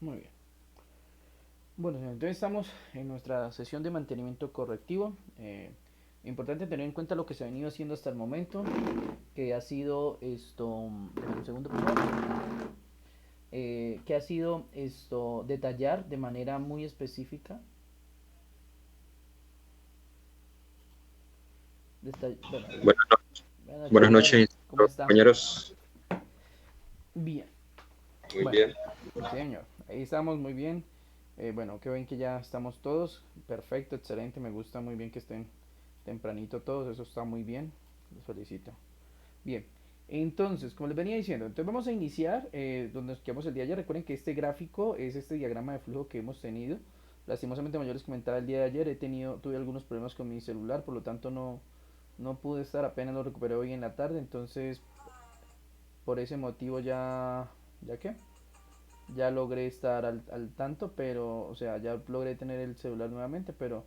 Muy bien. Bueno, señor, entonces estamos en nuestra sesión de mantenimiento correctivo. Importante tener en cuenta lo que se ha venido haciendo hasta el momento, que ha sido esto, déjame un segundo por favor, que ha sido esto, detallar de manera muy específica, bueno, Buenas, buenas noches, buenas caballero, noches, ¿cómo está? compañeros. Bien, Muy bueno, bien. sí, señor, ahí estamos muy bien. Bueno, qué bien que ya estamos todos, perfecto, excelente, me gusta muy bien que estén tempranito todos, eso está muy bien, los felicito. Bien, entonces, como les venía diciendo, entonces vamos a iniciar donde nos quedamos el día de ayer. Recuerden que este gráfico es este diagrama de flujo que hemos tenido. Lastimosamente, como yo les comentaba el día de ayer, tuve algunos problemas con mi celular, por lo tanto no pude estar, apenas lo recuperé hoy en la tarde, entonces por ese motivo ¿ya qué? Ya logré estar al tanto, pero, o sea, ya logré tener el celular nuevamente, pero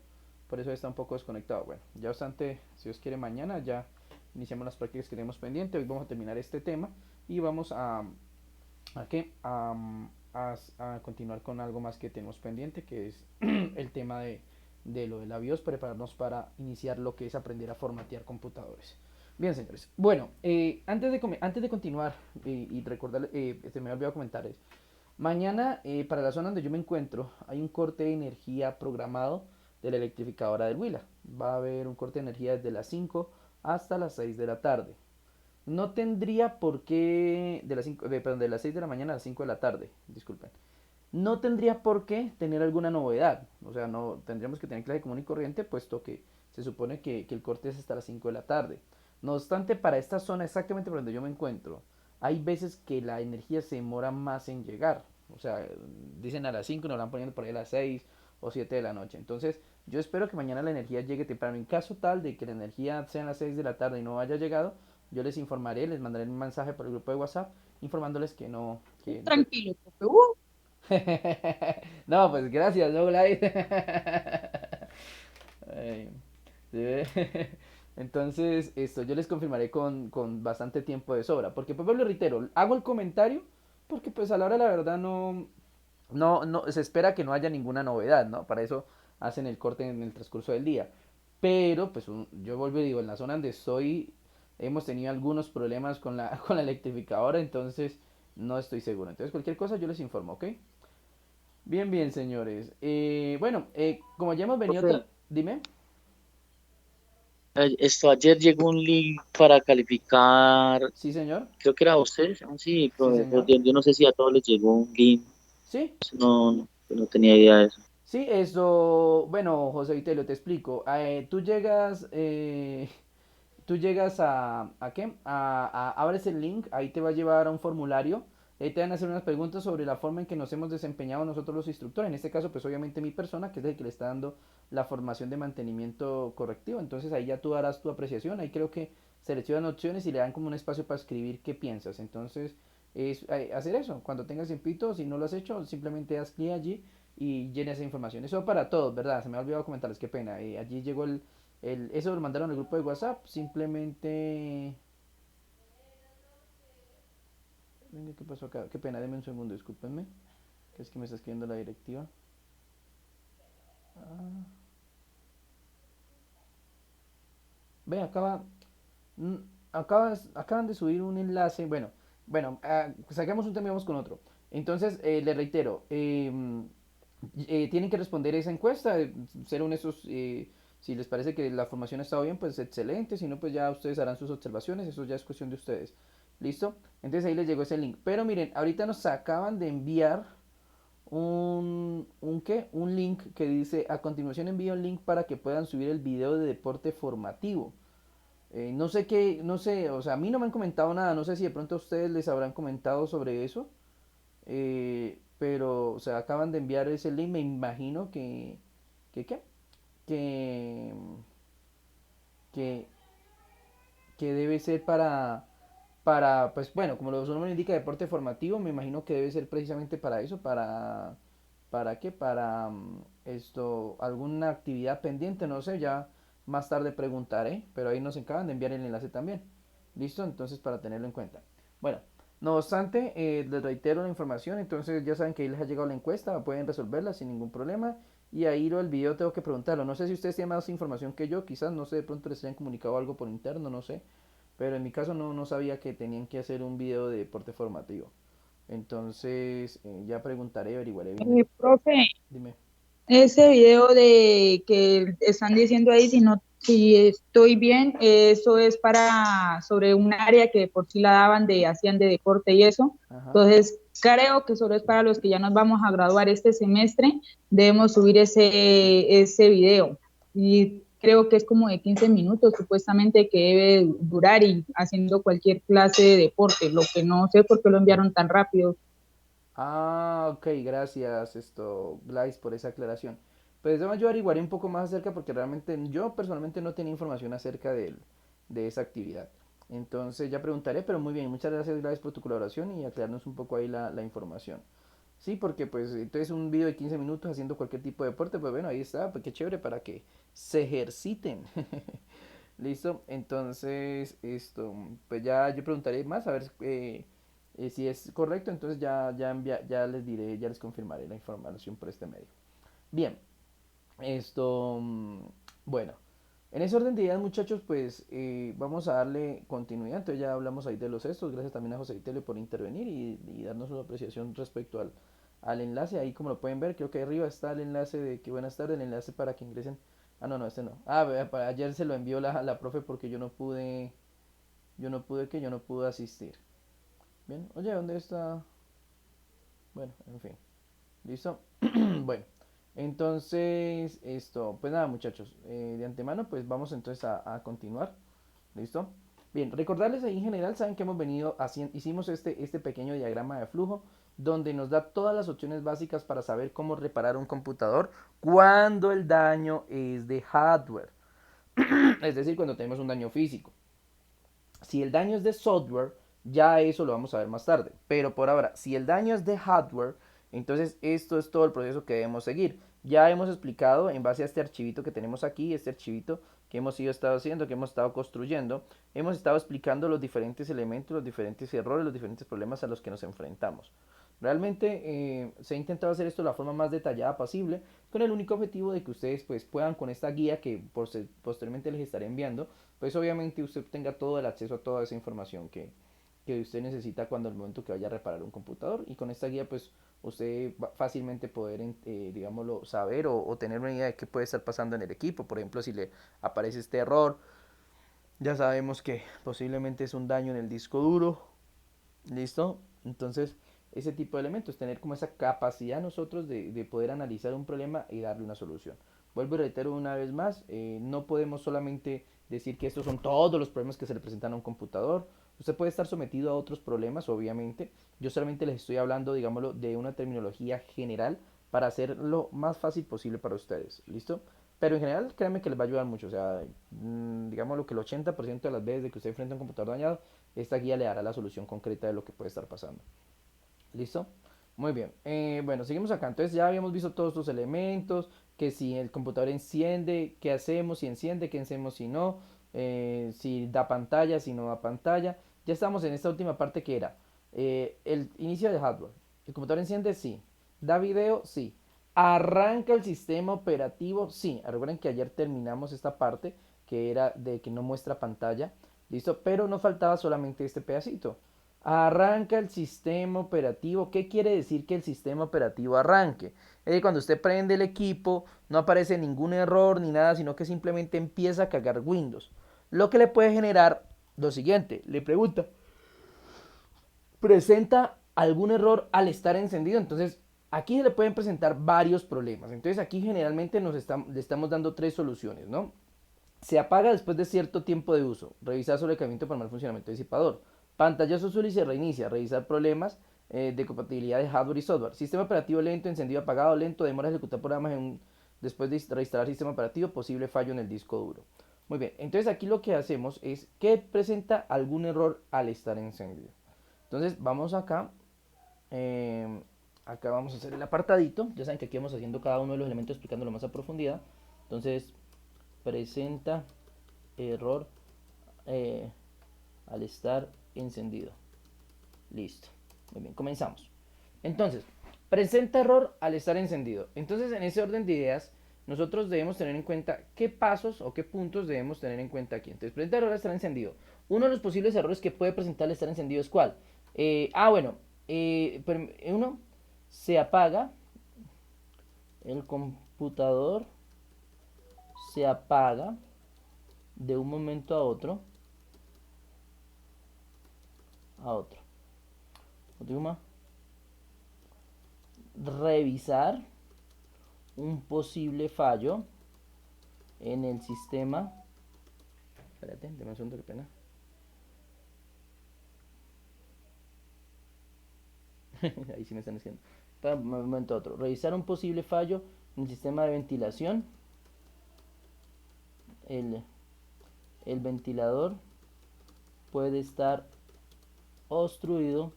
por eso está un poco desconectado. Bueno, ya obstante, si Dios quiere, mañana ya iniciamos las prácticas que tenemos pendiente. Hoy vamos a terminar este tema y vamos ¿a qué? A continuar con algo más que tenemos pendiente, que es el tema de lo de la BIOS, prepararnos para iniciar lo que es aprender a formatear computadores. Bien, señores. Bueno, antes de continuar y recordar, se me había olvidado comentarles. Mañana, para la zona donde yo me encuentro, hay un corte de energía programado de la electrificadora del Huila. Va a haber un corte de energía desde las 5 hasta las 6 de la tarde. No tendría por qué, perdón, de las 6 de la mañana a las 5 de la tarde, disculpen. No tendría por qué tener alguna novedad. O sea, no tendríamos que tener clase común y corriente, puesto que se supone que el corte es hasta las 5 de la tarde. No obstante, para esta zona, exactamente por donde yo me encuentro, hay veces que la energía se demora más en llegar. O sea, dicen a las 5 nos la van poniendo por ahí a las 6 o 7 de la noche. Entonces, yo espero que mañana la energía llegue temprano. En caso tal de que la energía sea a las 6 de la tarde y no haya llegado, yo les informaré, les mandaré un mensaje por el grupo de WhatsApp informándoles que no, que pues, Tranquilo, profe. no, pues gracias, ¿no, Gladys? Ay, sí. Entonces, esto yo les confirmaré con bastante tiempo de sobra. Porque, pues, lo reitero, hago el comentario porque, pues, a la hora de la verdad no, se espera que no haya ninguna novedad, ¿no? Para eso hacen el corte en el transcurso del día. Pero, pues, yo vuelvo y digo, en la zona donde estoy, hemos tenido algunos problemas con con la electrificadora, entonces no estoy seguro. Entonces, cualquier cosa yo les informo, ¿ok? Bien, bien, señores. Bueno, como ya hemos venido... Profe, Dime. ayer llegó un link para calificar, Sí, señor. creo que era a ustedes, sí, Sí, profe, señor. yo no sé si a todos les llegó un link, Sí. no tenía idea de eso. Sí, eso... Bueno, José Vitelio, te explico. Tú llegas ¿a qué? Abres el link, ahí te va a llevar a un formulario. Ahí te van a hacer unas preguntas sobre la forma en que nos hemos desempeñado nosotros los instructores. En este caso, pues obviamente mi persona, que es el que le está dando la formación de mantenimiento correctivo. Entonces ahí ya tú darás tu apreciación. Ahí creo que seleccionan opciones y le dan como un espacio para escribir qué piensas. Entonces es hacer eso. Cuando tengas tiempito, si no lo has hecho, simplemente haz clic allí y llena esa información. Eso para todos, ¿verdad? Se me ha olvidado comentarles, qué pena. Allí llegó eso lo mandaron al grupo de WhatsApp. Simplemente. Venga, ¿qué pasó acá? Qué pena, denme un segundo, discúlpenme. Que es que me está escribiendo la directiva. Ah, ve, mm, acaban de subir un enlace. Bueno, sacamos un tema y vamos con otro. Entonces, le reitero, tienen que responder esa encuesta, ser honestos. Si les parece que la formación ha estado bien, pues excelente. Si no, pues ya ustedes harán sus observaciones. Eso ya es cuestión de ustedes. ¿Listo? Entonces ahí les llegó ese link. Pero miren, ahorita nos acaban de enviar ¿qué? Un link que dice, a continuación envío un link para que puedan subir el video de deporte formativo. No sé qué, no sé, o sea, a mí no me han comentado nada, no sé si de pronto a ustedes les habrán comentado sobre eso, pero, o sea, acaban de enviar ese link, me imagino ¿qué? Que, que, que debe ser pues bueno, como su nombre indica, deporte formativo, me imagino que debe ser precisamente para eso, ¿para qué? Para alguna actividad pendiente, no sé, ya más tarde preguntaré, pero ahí nos acaban de enviar el enlace también. ¿Listo? Entonces para tenerlo en cuenta. Bueno, No obstante, les reitero la información, entonces ya saben que ahí les ha llegado la encuesta, pueden resolverla sin ningún problema. Y ahí el video tengo que preguntarlo. No sé si ustedes tienen más información que yo, quizás, no sé, de pronto les hayan comunicado algo por interno, no sé. Pero en mi caso no sabía que tenían que hacer un video de deporte formativo. Entonces, ya preguntaré, averiguaré bien. Profe, Dime. ese video de que están diciendo ahí, si no, si estoy bien, eso es para sobre un área que por sí la daban de hacían de deporte y eso. Ajá. Entonces, creo que solo es para los que ya nos vamos a graduar este semestre, debemos subir ese video. Y creo que es como de 15 minutos supuestamente que debe durar y haciendo cualquier clase de deporte, lo que no sé por qué lo enviaron tan rápido. Ah, ok, gracias, Blaise, por esa aclaración. Pues además yo averiguaré un poco más acerca porque realmente yo personalmente no tenía información acerca de esa actividad. Entonces ya preguntaré, pero muy bien, muchas gracias, Blaise, por tu colaboración y aclararnos un poco ahí la información. Sí, porque pues entonces un video de 15 minutos haciendo cualquier tipo de deporte, pues bueno, ahí está, pues qué chévere para que se ejerciten. Listo, entonces pues ya yo preguntaré más a ver si es correcto, entonces ya les diré, ya les confirmaré la información por este medio. Bien, esto, mm, bueno, en ese orden de ideas, muchachos, pues vamos a darle continuidad. Entonces ya hablamos ahí de los estos. Gracias también a José Itele por intervenir y darnos su apreciación respecto al enlace. Ahí como lo pueden ver, creo que arriba está el enlace de que buenas tardes, el enlace para que ingresen. Ah, no, este no. Ah, vea, ayer se lo envió la profe porque yo no pude asistir. Bien, oye, ¿dónde está? Bueno, en fin. ¿Listo? Bueno, entonces, pues nada, muchachos, de antemano, pues vamos entonces a continuar. ¿Listo? Bien, recordarles ahí en general, saben que hemos venido haciendo, hicimos este pequeño diagrama de flujo donde nos da todas las opciones básicas para saber cómo reparar un computador cuando el daño es de hardware, es decir, cuando tenemos un daño físico. Si el daño es de software, ya eso lo vamos a ver más tarde. Pero por ahora, si el daño es de hardware, entonces esto es todo el proceso que debemos seguir. Ya hemos explicado en base a este archivito que tenemos aquí, este archivito que hemos estado haciendo, que hemos estado construyendo, hemos estado explicando los diferentes elementos, los diferentes errores, los diferentes problemas a los que nos enfrentamos. Realmente se ha intentado hacer esto de la forma más detallada posible, con el único objetivo de que ustedes pues puedan con esta guía que posteriormente les estaré enviando, pues obviamente usted tenga todo el acceso a toda esa información que usted necesita cuando el momento que vaya a reparar un computador, y con esta guía pues usted va fácilmente poder digámoslo saber o tener una idea de qué puede estar pasando en el equipo. Por ejemplo, si le aparece este error, ya sabemos que posiblemente es un daño en el disco duro. ¿Listo? Entonces, ese tipo de elementos, tener como esa capacidad nosotros de poder analizar un problema y darle una solución. Vuelvo y reitero una vez más, no podemos solamente decir que estos son todos los problemas que se le presentan a un computador. Usted puede estar sometido a otros problemas, obviamente. Yo solamente les estoy hablando, digámoslo, de una terminología general para hacerlo más fácil posible para ustedes. ¿Listo? Pero en general, créanme que les va a ayudar mucho. O sea, digámoslo que el 80% de las veces de que usted enfrenta un computador dañado, esta guía le dará la solución concreta de lo que puede estar pasando. ¿Listo? Muy bien. Bueno, seguimos acá. Entonces ya habíamos visto todos estos elementos, que si el computador enciende, qué hacemos, si enciende, qué hacemos si no, si da pantalla, si no da pantalla. Ya estamos en esta última parte que era el inicio de hardware. ¿El computador enciende? Sí. ¿Da video? Sí. ¿Arranca el sistema operativo? Sí. Recuerden que ayer terminamos esta parte que era de que no muestra pantalla. ¿Listo? Pero no faltaba solamente este pedacito. Arranca el sistema operativo. ¿Qué quiere decir que el sistema operativo arranque? Es decir, cuando usted prende el equipo, no aparece ningún error ni nada, sino que simplemente empieza a cargar Windows. Lo que le puede generar lo siguiente, le pregunta, ¿presenta algún error al estar encendido? Entonces, aquí se le pueden presentar varios problemas. Entonces, aquí generalmente le estamos dando tres soluciones, ¿no? Se apaga después de cierto tiempo de uso. Revisar sobrecargamiento para mal funcionamiento del disipador. Pantallazo azul y se reinicia. Revisar problemas de compatibilidad de hardware y software. Sistema operativo lento, encendido apagado, lento, demora de ejecutar programas después de reinstalar sistema operativo, posible fallo en el disco duro. Muy bien, entonces aquí lo que hacemos es que presenta algún error al estar encendido. Entonces vamos acá. eh, Acá vamos a hacer el apartadito. Ya saben que aquí vamos haciendo cada uno de los elementos explicándolo más a profundidad. Entonces presenta error al estar encendido. Listo. Muy bien, comenzamos. Entonces, presenta error al estar encendido. Entonces, en ese orden de ideas, nosotros debemos tener en cuenta qué pasos o qué puntos debemos tener en cuenta aquí. Entonces, presenta error al estar encendido. Uno de los posibles errores que puede presentar al estar encendido es ¿cuál? Uno, se apaga, el computador se apaga de un momento a otro. Última, revisar un posible fallo en el sistema. Espérate, déjame un segundo, qué pena. Ahí sí me están diciendo. Para un momento a otro. Revisar un posible fallo en el sistema de ventilación. El ventilador puede estar obstruido.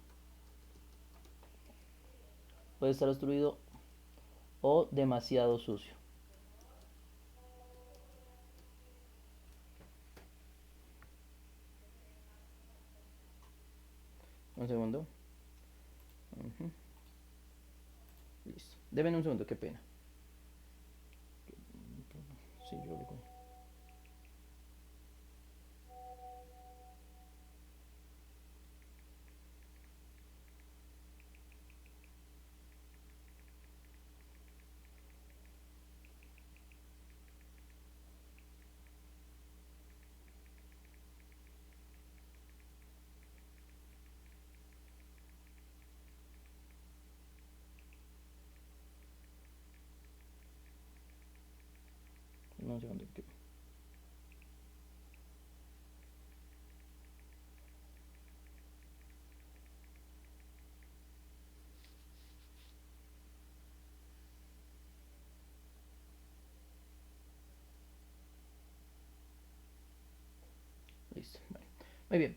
O demasiado sucio. Un segundo. Listo. Deben un segundo, qué pena. Sí, yo hablé con él. Un segundo. Listo. Bueno, muy bien.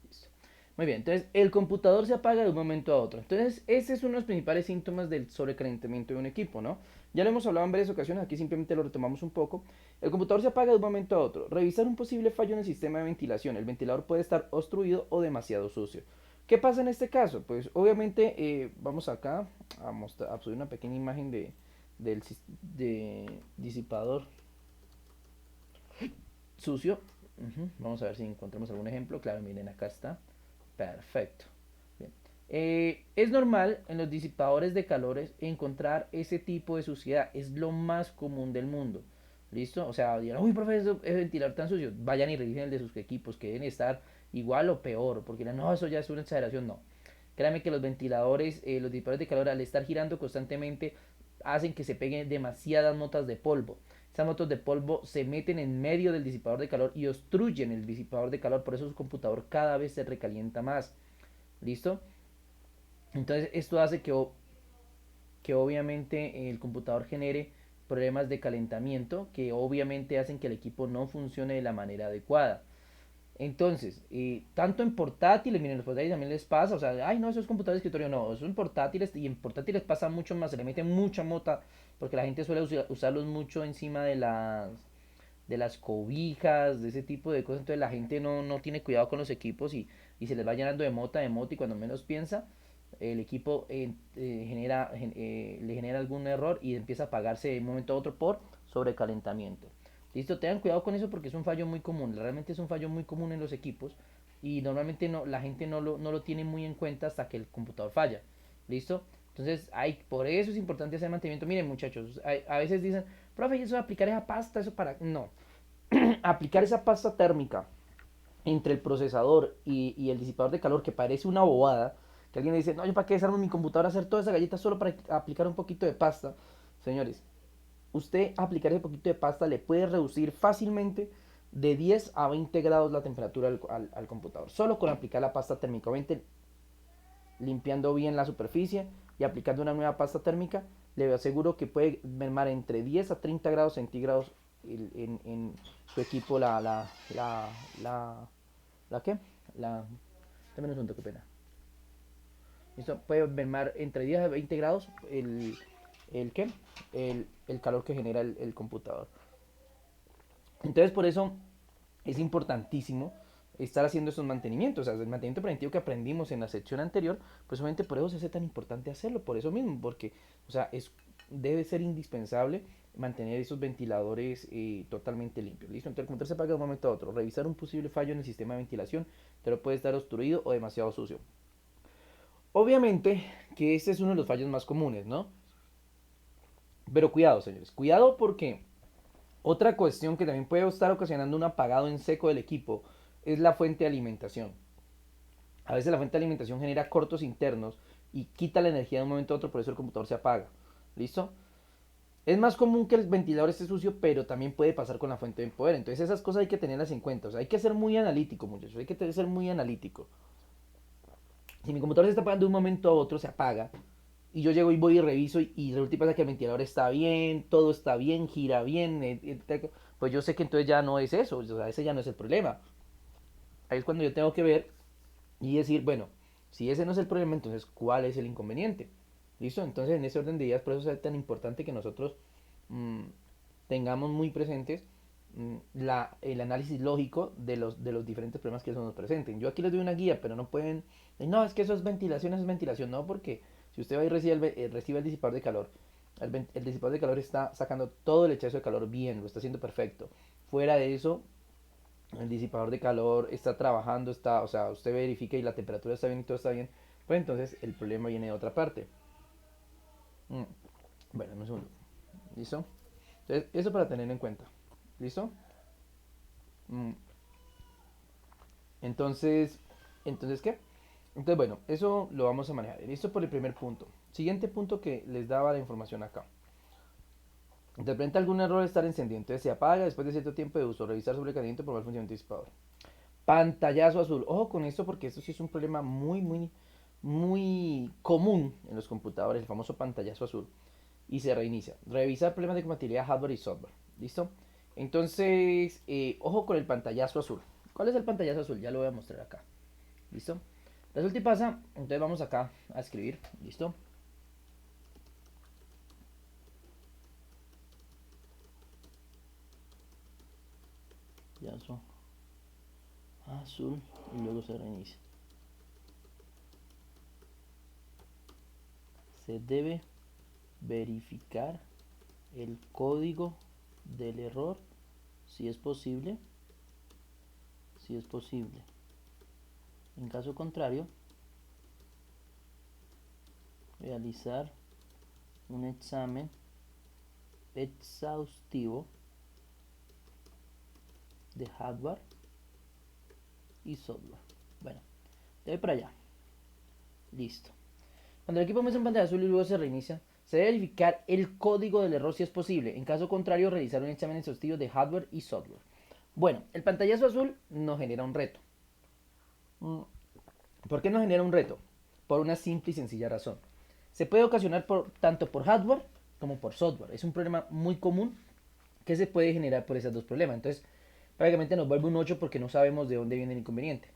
Listo. Muy bien, entonces el computador se apaga de un momento a otro. Entonces, ese es uno de los principales síntomas del sobrecalentamiento de un equipo, ¿no? Ya lo hemos hablado en varias ocasiones, aquí simplemente lo retomamos un poco. El computador se apaga de un momento a otro. Revisar un posible fallo en el sistema de ventilación. El ventilador puede estar obstruido o demasiado sucio. ¿Qué pasa en este caso? Pues obviamente vamos acá a subir una pequeña imagen de disipador sucio. Vamos a ver si encontramos algún ejemplo. Claro, miren, acá está. Perfecto. Bien. Es normal en los disipadores de calores encontrar ese tipo de suciedad. Es lo más común del mundo. ¿Listo? O sea, dirán, uy, profe, eso es ventilador tan sucio. Vayan y revisen el de sus equipos, que deben estar igual o peor. Porque dirán, no, eso ya es una exageración. No. Créanme que los ventiladores, los disipadores de calor, al estar girando constantemente, hacen que se peguen demasiadas motas de polvo. Esas motas de polvo se meten en medio del disipador de calor y obstruyen el disipador de calor. Por eso su computador cada vez se recalienta más. ¿Listo? Entonces esto hace que obviamente el computador genere problemas de calentamiento que obviamente hacen que el equipo no funcione de la manera adecuada. Entonces, tanto en portátiles, miren, los portátiles también les pasa, o sea, ay, no, eso es computador de escritorio, no, eso en portátiles, y en portátiles pasa mucho más, se le mete mucha mota, porque la gente suele usarlos mucho encima de las cobijas, de ese tipo de cosas, entonces la gente no tiene cuidado con los equipos y se les va llenando de mota, y cuando menos piensa, el equipo le genera algún error y empieza a apagarse de un momento a otro por sobrecalentamiento. Listo, tengan cuidado con eso porque es un fallo muy común, realmente es un fallo muy común en los equipos y normalmente la gente no lo tiene muy en cuenta hasta que el computador falla. ¿Listo? Entonces, por eso es importante hacer mantenimiento. Miren, muchachos, a veces dicen, profe, eso de aplicar esa pasta, eso para... No, aplicar esa pasta térmica entre el procesador y el disipador de calor, que parece una bobada, que alguien dice, no, yo para qué desarmo mi computadora a hacer toda esa galleta solo para aplicar un poquito de pasta. Señores, usted aplicar ese poquito de pasta le puede reducir fácilmente de 10 a 20 grados la temperatura al computador. Solo con aplicar la pasta térmica. Obviamente, limpiando bien la superficie y aplicando una nueva pasta térmica, le aseguro que puede mermar entre 10 a 30 grados centígrados en su equipo ¿la qué? Dame un segundo, qué pena. Esto puede mermar entre 10 a 20 grados el ¿qué? El calor que genera el computador. Entonces por eso es importantísimo estar haciendo esos mantenimientos. O sea, el mantenimiento preventivo que aprendimos en la sección anterior, pues obviamente por eso se hace tan importante hacerlo, por eso mismo, porque, o sea, debe ser indispensable mantener esos ventiladores totalmente limpios. ¿Listo? Entonces, como se apaga de un momento a otro, revisar un posible fallo en el sistema de ventilación, pero puede estar obstruido o demasiado sucio. Obviamente que este es uno de los fallos más comunes, ¿no? Pero cuidado, señores, cuidado porque otra cuestión que también puede estar ocasionando un apagado en seco del equipo es la fuente de alimentación. A veces la fuente de alimentación genera cortos internos y quita la energía de un momento a otro, por eso el computador se apaga. ¿Listo? Es más común que el ventilador esté sucio, pero también puede pasar con la fuente de poder. Entonces esas cosas hay que tenerlas en cuenta. O sea, hay que ser muy analítico, muchachos. Hay que ser muy analítico. Si mi computador se está apagando de un momento a otro, se apaga. Y yo llego y voy y reviso y resulta y pasa que el ventilador está bien, todo está bien, gira bien, pues yo sé que entonces ya no es eso, o sea, ese ya no es el problema. Ahí es cuando yo tengo que ver y decir, bueno, si ese no es el problema, entonces ¿cuál es el inconveniente? ¿Listo? Entonces en ese orden de ideas, por eso es tan importante que nosotros mmm, tengamos muy presentes el análisis lógico de los diferentes problemas que eso nos presenten. Yo aquí les doy una guía, pero no pueden, no, es que eso es ventilación, no, porque si usted va y recibe el disipador de calor, el disipador de calor está sacando todo el exceso de calor bien, lo está haciendo perfecto. Fuera de eso, el disipador de calor está trabajando, o sea, usted verifica y la temperatura está bien y todo está bien, pues entonces el problema viene de otra parte. Bueno, un segundo. ¿Listo? Entonces, eso para tener en cuenta. ¿Listo? Mm, Entonces, ¿qué? Entonces, bueno, eso lo vamos a manejar. Listo por el primer punto. Siguiente punto que les daba la información acá. De repente algún error estar encendido, entonces se apaga después de cierto tiempo de uso. Revisar sobrecaliente por mal funcionamiento del disipador. Pantallazo azul. Ojo con esto porque esto sí es un problema muy común en los computadores, el famoso pantallazo azul. Y se reinicia. Revisar problemas de compatibilidad hardware y software. ¿Listo? Entonces, ojo con el pantallazo azul. ¿Cuál es el pantallazo azul? Ya lo voy a mostrar acá. ¿Listo? Resulta y pasa, entonces vamos acá a escribir. ¿Listo? Pantallazo azul y luego se reinicia. Se debe verificar el código del error si es posible. En caso contrario, realizar un examen exhaustivo de hardware y software. Bueno, de ahí para allá. Listo. Cuando el equipo muestra un pantalla azul y luego se reinicia, se debe verificar el código del error si es posible. En caso contrario, realizar un examen exhaustivo de hardware y software. Bueno, el pantallazo azul nos genera un reto. ¿Por qué nos genera un reto? Por una simple y sencilla razón. Se puede ocasionar tanto por hardware como por software. Es un problema muy común que se puede generar por esos dos problemas. Entonces, prácticamente nos vuelve un 8 porque no sabemos de dónde viene el inconveniente.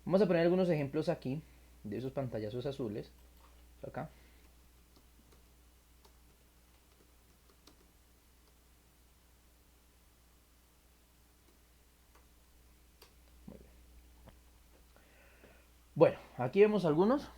Vamos a poner algunos ejemplos aquí de esos pantallazos azules. Acá. Muy bien. Bueno, aquí vemos algunos.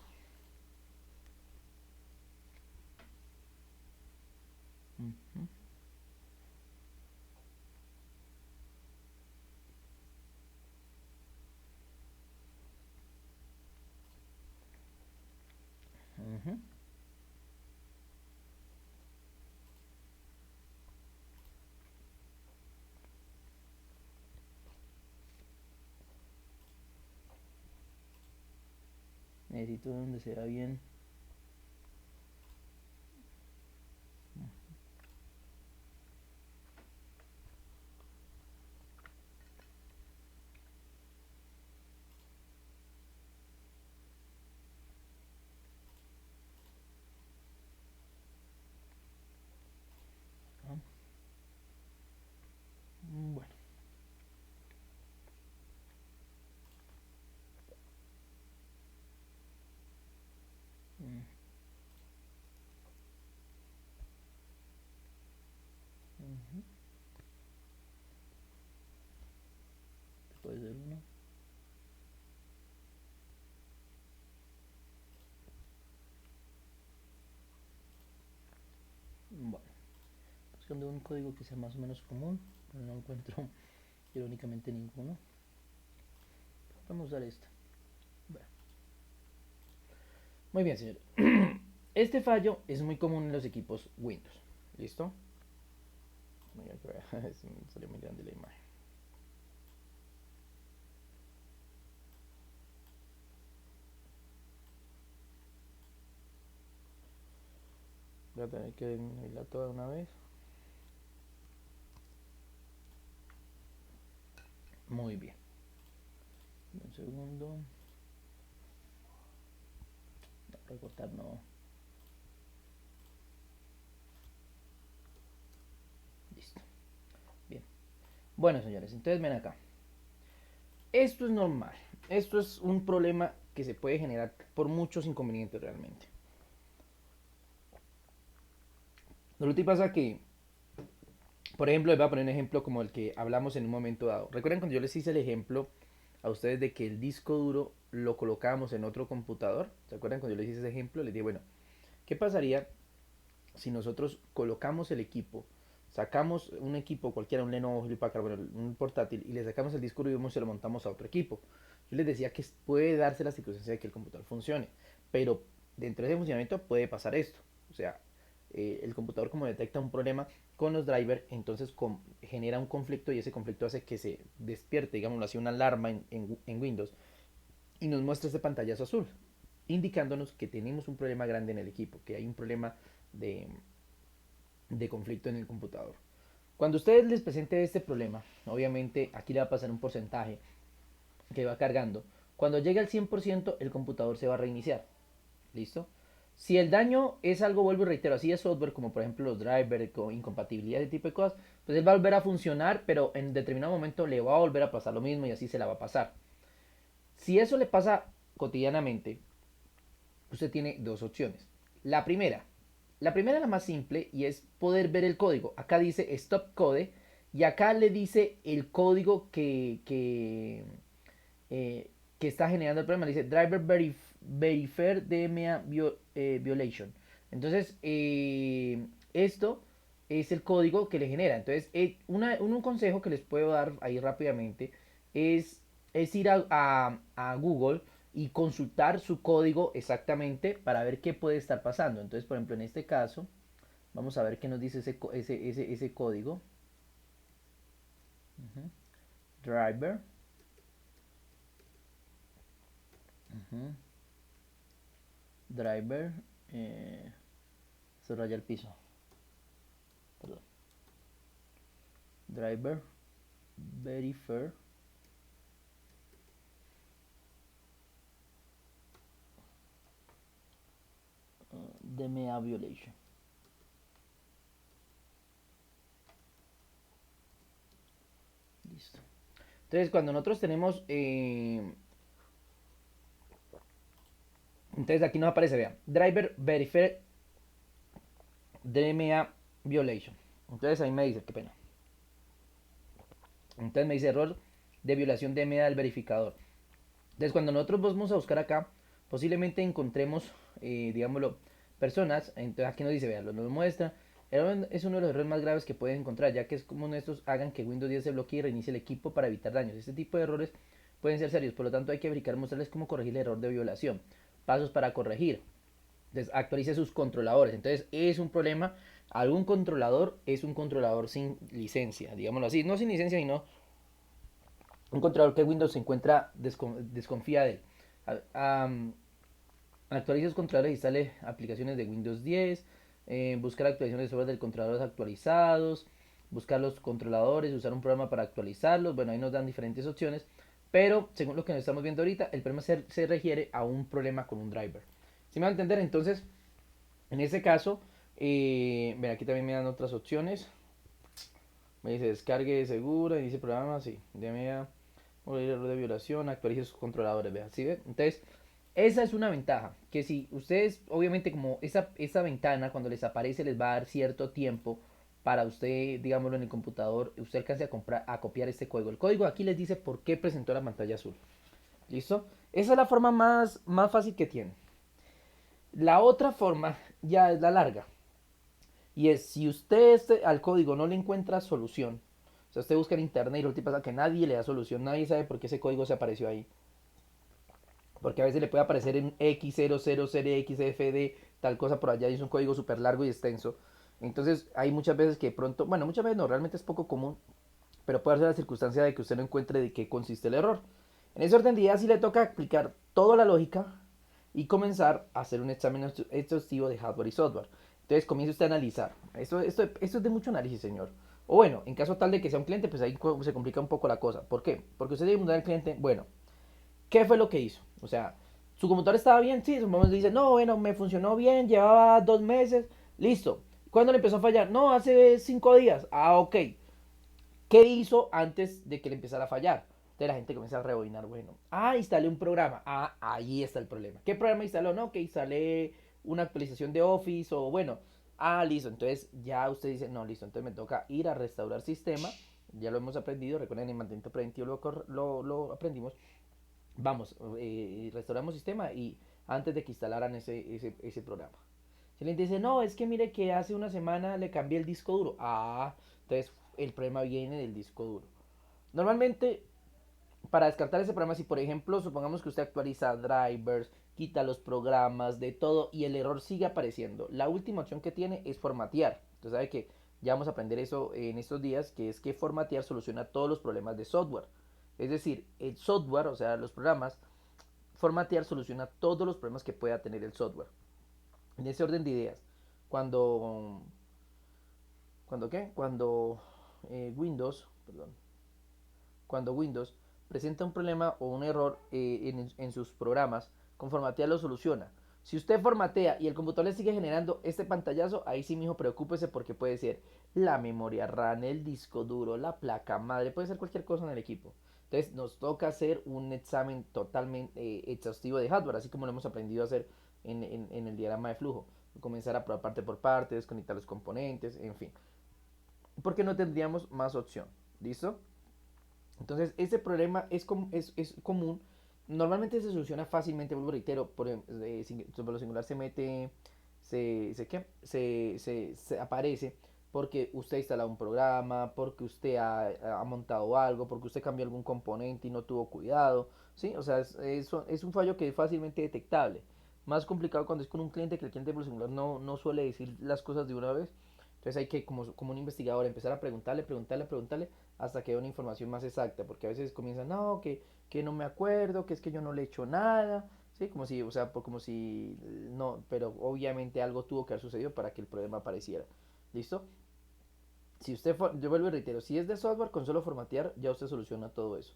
Necesito donde se vea bien. Bueno. buscando un código que sea más o menos común, pero no encuentro irónicamente ninguno. Vamos a usar esta. Bueno. Muy bien, señores. Este fallo es muy común en los equipos Windows. ¿Listo? Salió muy grande la imagen. Voy a tener que irla toda una vez. Muy bien. Un segundo. No, recortar no. Listo. Bien. Bueno, señores, entonces ven acá. Esto es normal. Esto es un problema que se puede generar por muchos inconvenientes realmente. Lo que pasa que, por ejemplo, les voy a poner un ejemplo como el que hablamos en un momento dado. ¿Recuerdan cuando yo les hice el ejemplo a ustedes de que el disco duro lo colocábamos en otro computador? ¿Se acuerdan cuando yo les hice ese ejemplo? Les dije, bueno, ¿qué pasaría si nosotros colocamos el equipo, sacamos un equipo cualquiera, un Lenovo, Hewlett Packard, bueno, un portátil, y le sacamos el disco duro y se lo montamos a otro equipo? Yo les decía que puede darse la circunstancia de que el computador funcione, pero dentro de ese funcionamiento puede pasar esto. O sea, el computador, como detecta un problema con los drivers, entonces genera un conflicto, y ese conflicto hace que se despierte, digamos así, una alarma en Windows, y nos muestra este pantallazo azul, indicándonos que tenemos un problema grande en el equipo, que hay un problema de, de conflicto en el computador. Cuando ustedes les presente este problema, obviamente aquí le va a pasar un porcentaje que va cargando. Cuando llegue al 100%, el computador se va a reiniciar. ¿Listo? Si el daño es algo, vuelvo y reitero, así de software, como por ejemplo los drivers con incompatibilidad, ese tipo de cosas, pues él va a volver a funcionar, pero en determinado momento le va a volver a pasar lo mismo y así se la va a pasar. Si eso le pasa cotidianamente, usted tiene dos opciones. La primera es la más simple, y es poder ver el código. Acá dice stop code y acá le dice el código que está generando el problema. Le dice driver verifier DMA violation. Entonces, esto es el código que le genera. Entonces, un consejo que les puedo dar ahí rápidamente es ir a Google y consultar su código exactamente para ver qué puede estar pasando. Entonces, por ejemplo, en este caso, vamos a ver qué nos dice ese código. Driver. Driver. Se raya el piso. Perdón. Driver. Verifier. DMA violation. Listo. Entonces, cuando nosotros tenemos entonces aquí nos aparece, vean, driver verifier DMA violation. Entonces ahí me dice, qué pena. Entonces me dice error de violación DMA del verificador. Entonces cuando nosotros vamos a buscar acá, posiblemente encontremos, digámoslo, personas. Entonces aquí nos dice, vean, nos muestra. Es uno de los errores más graves que pueden encontrar, ya que es común estos hagan que Windows 10 se bloquee y reinicie el equipo para evitar daños. Este tipo de errores pueden ser serios, por lo tanto hay que verificar, mostrarles cómo corregir el error de violación. Pasos para corregir. Entonces actualice sus controladores. Entonces es un problema. Algún controlador es un controlador sin licencia, digámoslo así. No sin licencia, sino un controlador que Windows se encuentra desconfía de él. Actualice sus controladores, instale aplicaciones de Windows 10, buscar actualizaciones de software de controladores actualizados, buscar los controladores, usar un programa para actualizarlos. Bueno, ahí nos dan diferentes opciones, pero según lo que nos estamos viendo ahorita, el problema se refiere a un problema con un driver. ¿Sí me va a entender? Entonces, en este caso, ven, aquí también me dan otras opciones. Me dice descargue seguro, inicie programa, sí, déme error de violación, actualice sus controladores, vean, ¿sí ve? Entonces, esa es una ventaja, que si ustedes, obviamente como esa ventana cuando les aparece les va a dar cierto tiempo para usted, digámoslo, en el computador, usted alcance a copiar este código. El código aquí les dice por qué presentó la pantalla azul. ¿Listo? Esa es la forma más fácil que tiene. La otra forma ya es la larga. Y es, si usted al código no le encuentra solución, o sea, usted busca en internet y lo que pasa es que nadie le da solución, nadie sabe por qué ese código se apareció ahí. Porque a veces le puede aparecer en X00XFD, tal cosa por allá, y es un código súper largo y extenso. Entonces hay muchas veces que pronto, bueno, muchas veces no, realmente es poco común, pero puede ser la circunstancia de que usted no encuentre de qué consiste el error. En ese orden de ideas sí le toca aplicar toda la lógica y comenzar a hacer un examen exhaustivo de hardware y software. Entonces comienza usted a analizar. Esto es de mucho análisis, señor. O bueno, en caso tal de que sea un cliente, pues ahí se complica un poco la cosa. ¿Por qué? Porque usted debe mudar al cliente, bueno, ¿qué fue lo que hizo? O sea, su computador estaba bien, sí, su mamá dice, no, bueno, me funcionó bien, llevaba 2 meses, listo. ¿Cuándo le empezó a fallar? No, hace 5 días. Ah, ok. ¿Qué hizo antes de que le empezara a fallar? Entonces la gente comienza a rebobinar, bueno, instalé un programa. Ah, ahí está el problema. ¿Qué programa instaló? No, que instalé una actualización de Office o bueno, listo. Entonces ya usted dice, no, listo, entonces me toca ir a restaurar sistema. Ya lo hemos aprendido, recuerden, en mantenimiento preventivo lo aprendimos. Vamos, restauramos sistema y antes de que instalaran ese programa. Si le dice, no, es que mire que hace una semana le cambié el disco duro. Entonces el problema viene del disco duro. Normalmente, para descartar ese programa, si por ejemplo, supongamos que usted actualiza drivers, quita los programas, de todo, y el error sigue apareciendo, la última opción que tiene es formatear. Entonces sabe que ya vamos a aprender eso en estos días, que es que formatear soluciona todos los problemas de software. Es decir, el software, o sea, los programas, formatear soluciona todos los problemas que pueda tener el software. En ese orden de ideas, cuando ¿cuándo qué? Windows, perdón, cuando Windows presenta un problema o un error en sus programas, con formatear lo soluciona. Si usted formatea y el computador le sigue generando este pantallazo, ahí sí, mijo, preocúpese porque puede ser la memoria RAM, el disco duro, la placa madre, puede ser cualquier cosa en el equipo. Entonces nos toca hacer un examen totalmente exhaustivo de hardware, así como lo hemos aprendido a hacer en el diagrama de flujo. Comenzar a probar parte por parte, desconectar los componentes, en fin. Porque no tendríamos más opción. ¿Listo? Entonces, ese problema es común. Normalmente se soluciona fácilmente, vuelvo reitero, sobre lo singular se mete, se aparece porque usted ha instalado un programa, porque usted ha montado algo, porque usted cambió algún componente y no tuvo cuidado, ¿sí? O sea, es un fallo que es fácilmente detectable. Más complicado cuando es con un cliente, que el cliente por lo singular no suele decir las cosas de una vez. Entonces hay que, como un investigador, empezar a preguntarle, hasta que dé una información más exacta, porque a veces comienzan, no, que no me acuerdo, que es que yo no le he hecho nada, ¿sí? Como si, o sea, como si, no, pero obviamente algo tuvo que haber sucedido para que el problema apareciera, ¿listo? Si usted, yo vuelvo y reitero, si es de software, con solo formatear, ya usted soluciona todo eso.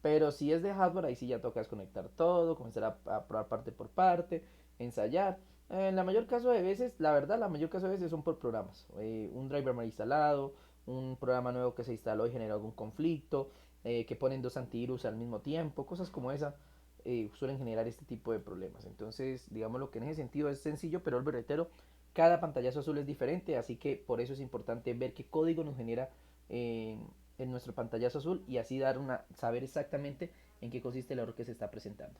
Pero si es de hardware, ahí sí ya toca desconectar todo, comenzar a probar parte por parte, ensayar. En la mayor caso de veces, la verdad, la mayor caso de veces son por programas. Un driver mal instalado, un programa nuevo que se instaló y generó algún conflicto, que ponen dos antivirus al mismo tiempo, cosas como esa suelen generar este tipo de problemas. Entonces, digamos lo que en ese sentido es sencillo, pero el reitero, cada pantallazo azul es diferente, así que por eso es importante ver qué código nos genera en nuestro pantallazo azul y así saber exactamente en qué consiste el error que se está presentando.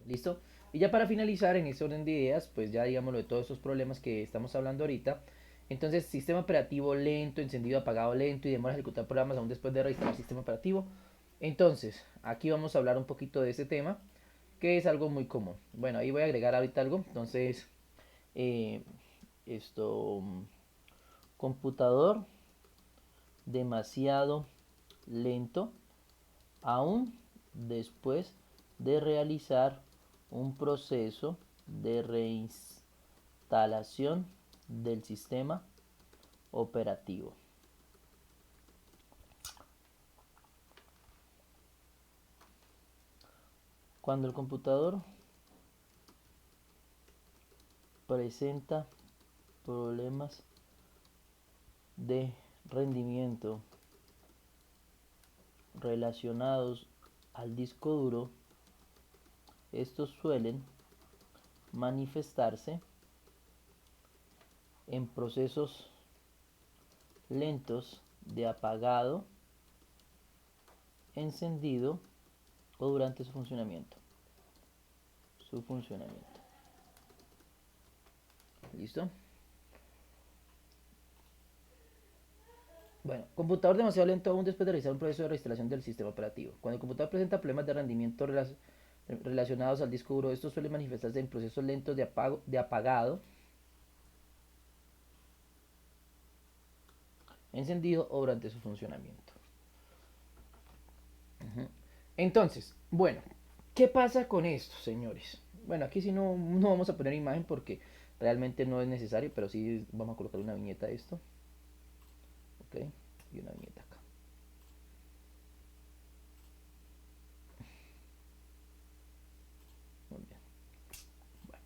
¿Listo? Y ya para finalizar en ese orden de ideas, pues ya digámoslo de todos estos problemas que estamos hablando ahorita. Entonces, sistema operativo lento, encendido, apagado lento y demora ejecutar programas aún después de reinstalar el sistema operativo. Entonces, aquí vamos a hablar un poquito de ese tema, que es algo muy común. Bueno, ahí voy a agregar ahorita algo. Entonces, eh, esto, computador demasiado lento aún después de realizar un proceso de reinstalación del sistema operativo. Cuando el computador presenta problemas de rendimiento relacionados al disco duro, estos suelen manifestarse en procesos lentos de apagado, encendido o durante su funcionamiento. ¿Listo? Bueno, computador demasiado lento aún después de realizar un proceso de reinstalación del sistema operativo. Cuando el computador presenta problemas de rendimiento relacionados al disco duro, estos suelen manifestarse en procesos lentos de apagado, encendido o durante su funcionamiento. Entonces, bueno, ¿qué pasa con esto, señores? Bueno, aquí sí no vamos a poner imagen porque realmente no es necesario, pero sí vamos a colocar una viñeta de esto. Ok, y una viñeta acá. Muy bien. Bueno,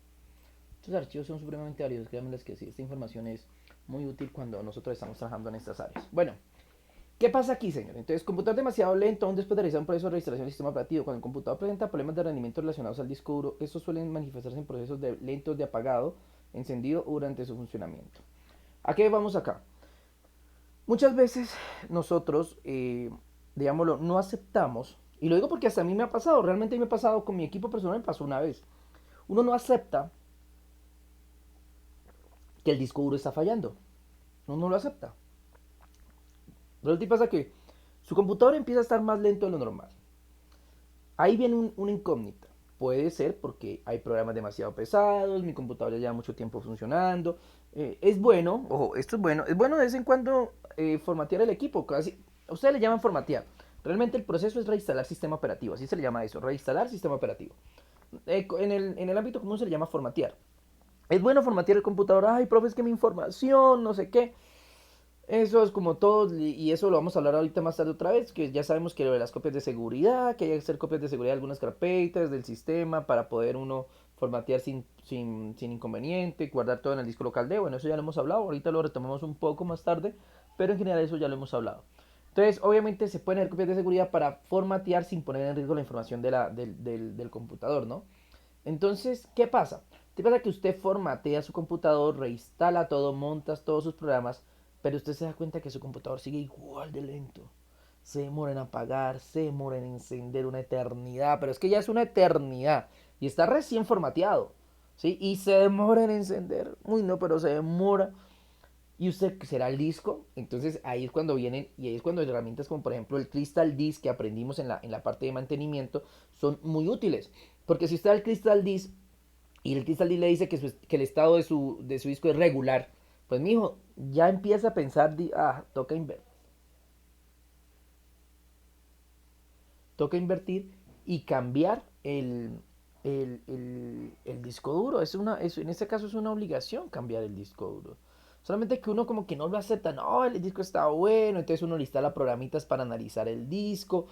estos archivos son supremamente valiosos, créanme que sí, esta información es muy útil cuando nosotros estamos trabajando en estas áreas. Bueno, ¿qué pasa aquí, señor? Entonces, computador demasiado lento aún después de realizar un proceso de reinstalación del sistema operativo. Cuando el computador presenta problemas de rendimiento relacionados al disco duro, estos suelen manifestarse en procesos lentos de apagado, encendido o durante su funcionamiento. ¿A qué vamos acá? Muchas veces nosotros, digámoslo, no aceptamos, y lo digo porque hasta a mí me ha pasado, realmente me ha pasado con mi equipo personal, me pasó una vez. Uno no acepta que el disco duro está fallando. Uno no lo acepta. Resulta y pasa que su computador empieza a estar más lento de lo normal. Ahí viene una incógnita. Puede ser porque hay programas demasiado pesados, mi computadora ya lleva mucho tiempo funcionando. Es bueno, ojo, esto es bueno de vez en cuando formatear el equipo. Casi, ustedes le llaman formatear. Realmente el proceso es reinstalar sistema operativo, así se le llama eso, reinstalar sistema operativo. En el ámbito común se le llama formatear. Es bueno formatear el computador, ay, profe, es que mi información, no sé qué. Eso es como todo, y eso lo vamos a hablar ahorita más tarde otra vez, que ya sabemos que lo de las copias de seguridad, que hay que hacer copias de seguridad de algunas carpetas del sistema para poder uno formatear sin inconveniente, guardar todo en el disco local de, bueno, eso ya lo hemos hablado, ahorita lo retomamos un poco más tarde, pero en general eso ya lo hemos hablado. Entonces, obviamente se pueden hacer copias de seguridad para formatear sin poner en riesgo la información del computador, ¿no? Entonces, ¿qué pasa? Te pasa que usted formatea su computador, reinstala todo, montas todos sus programas, pero usted se da cuenta que su computador sigue igual de lento. Se demora en apagar, se demora en encender una eternidad, pero es que ya es una eternidad y está recién formateado, ¿sí? Y se demora en encender. Uy, no, pero se demora. Y usted será el disco, entonces ahí es cuando vienen y ahí es cuando herramientas como por ejemplo el Crystal Disk que aprendimos en la parte de mantenimiento son muy útiles. Porque si usted da el Crystal Disk y el Crystal Disk le dice que el estado de su disco es regular, pues mijo, ya empieza a pensar, toca invertir y cambiar el disco duro. En este caso es una obligación cambiar el disco duro. Solamente que uno como que no lo acepta, no, el disco está bueno, entonces uno le instala programitas para analizar el disco,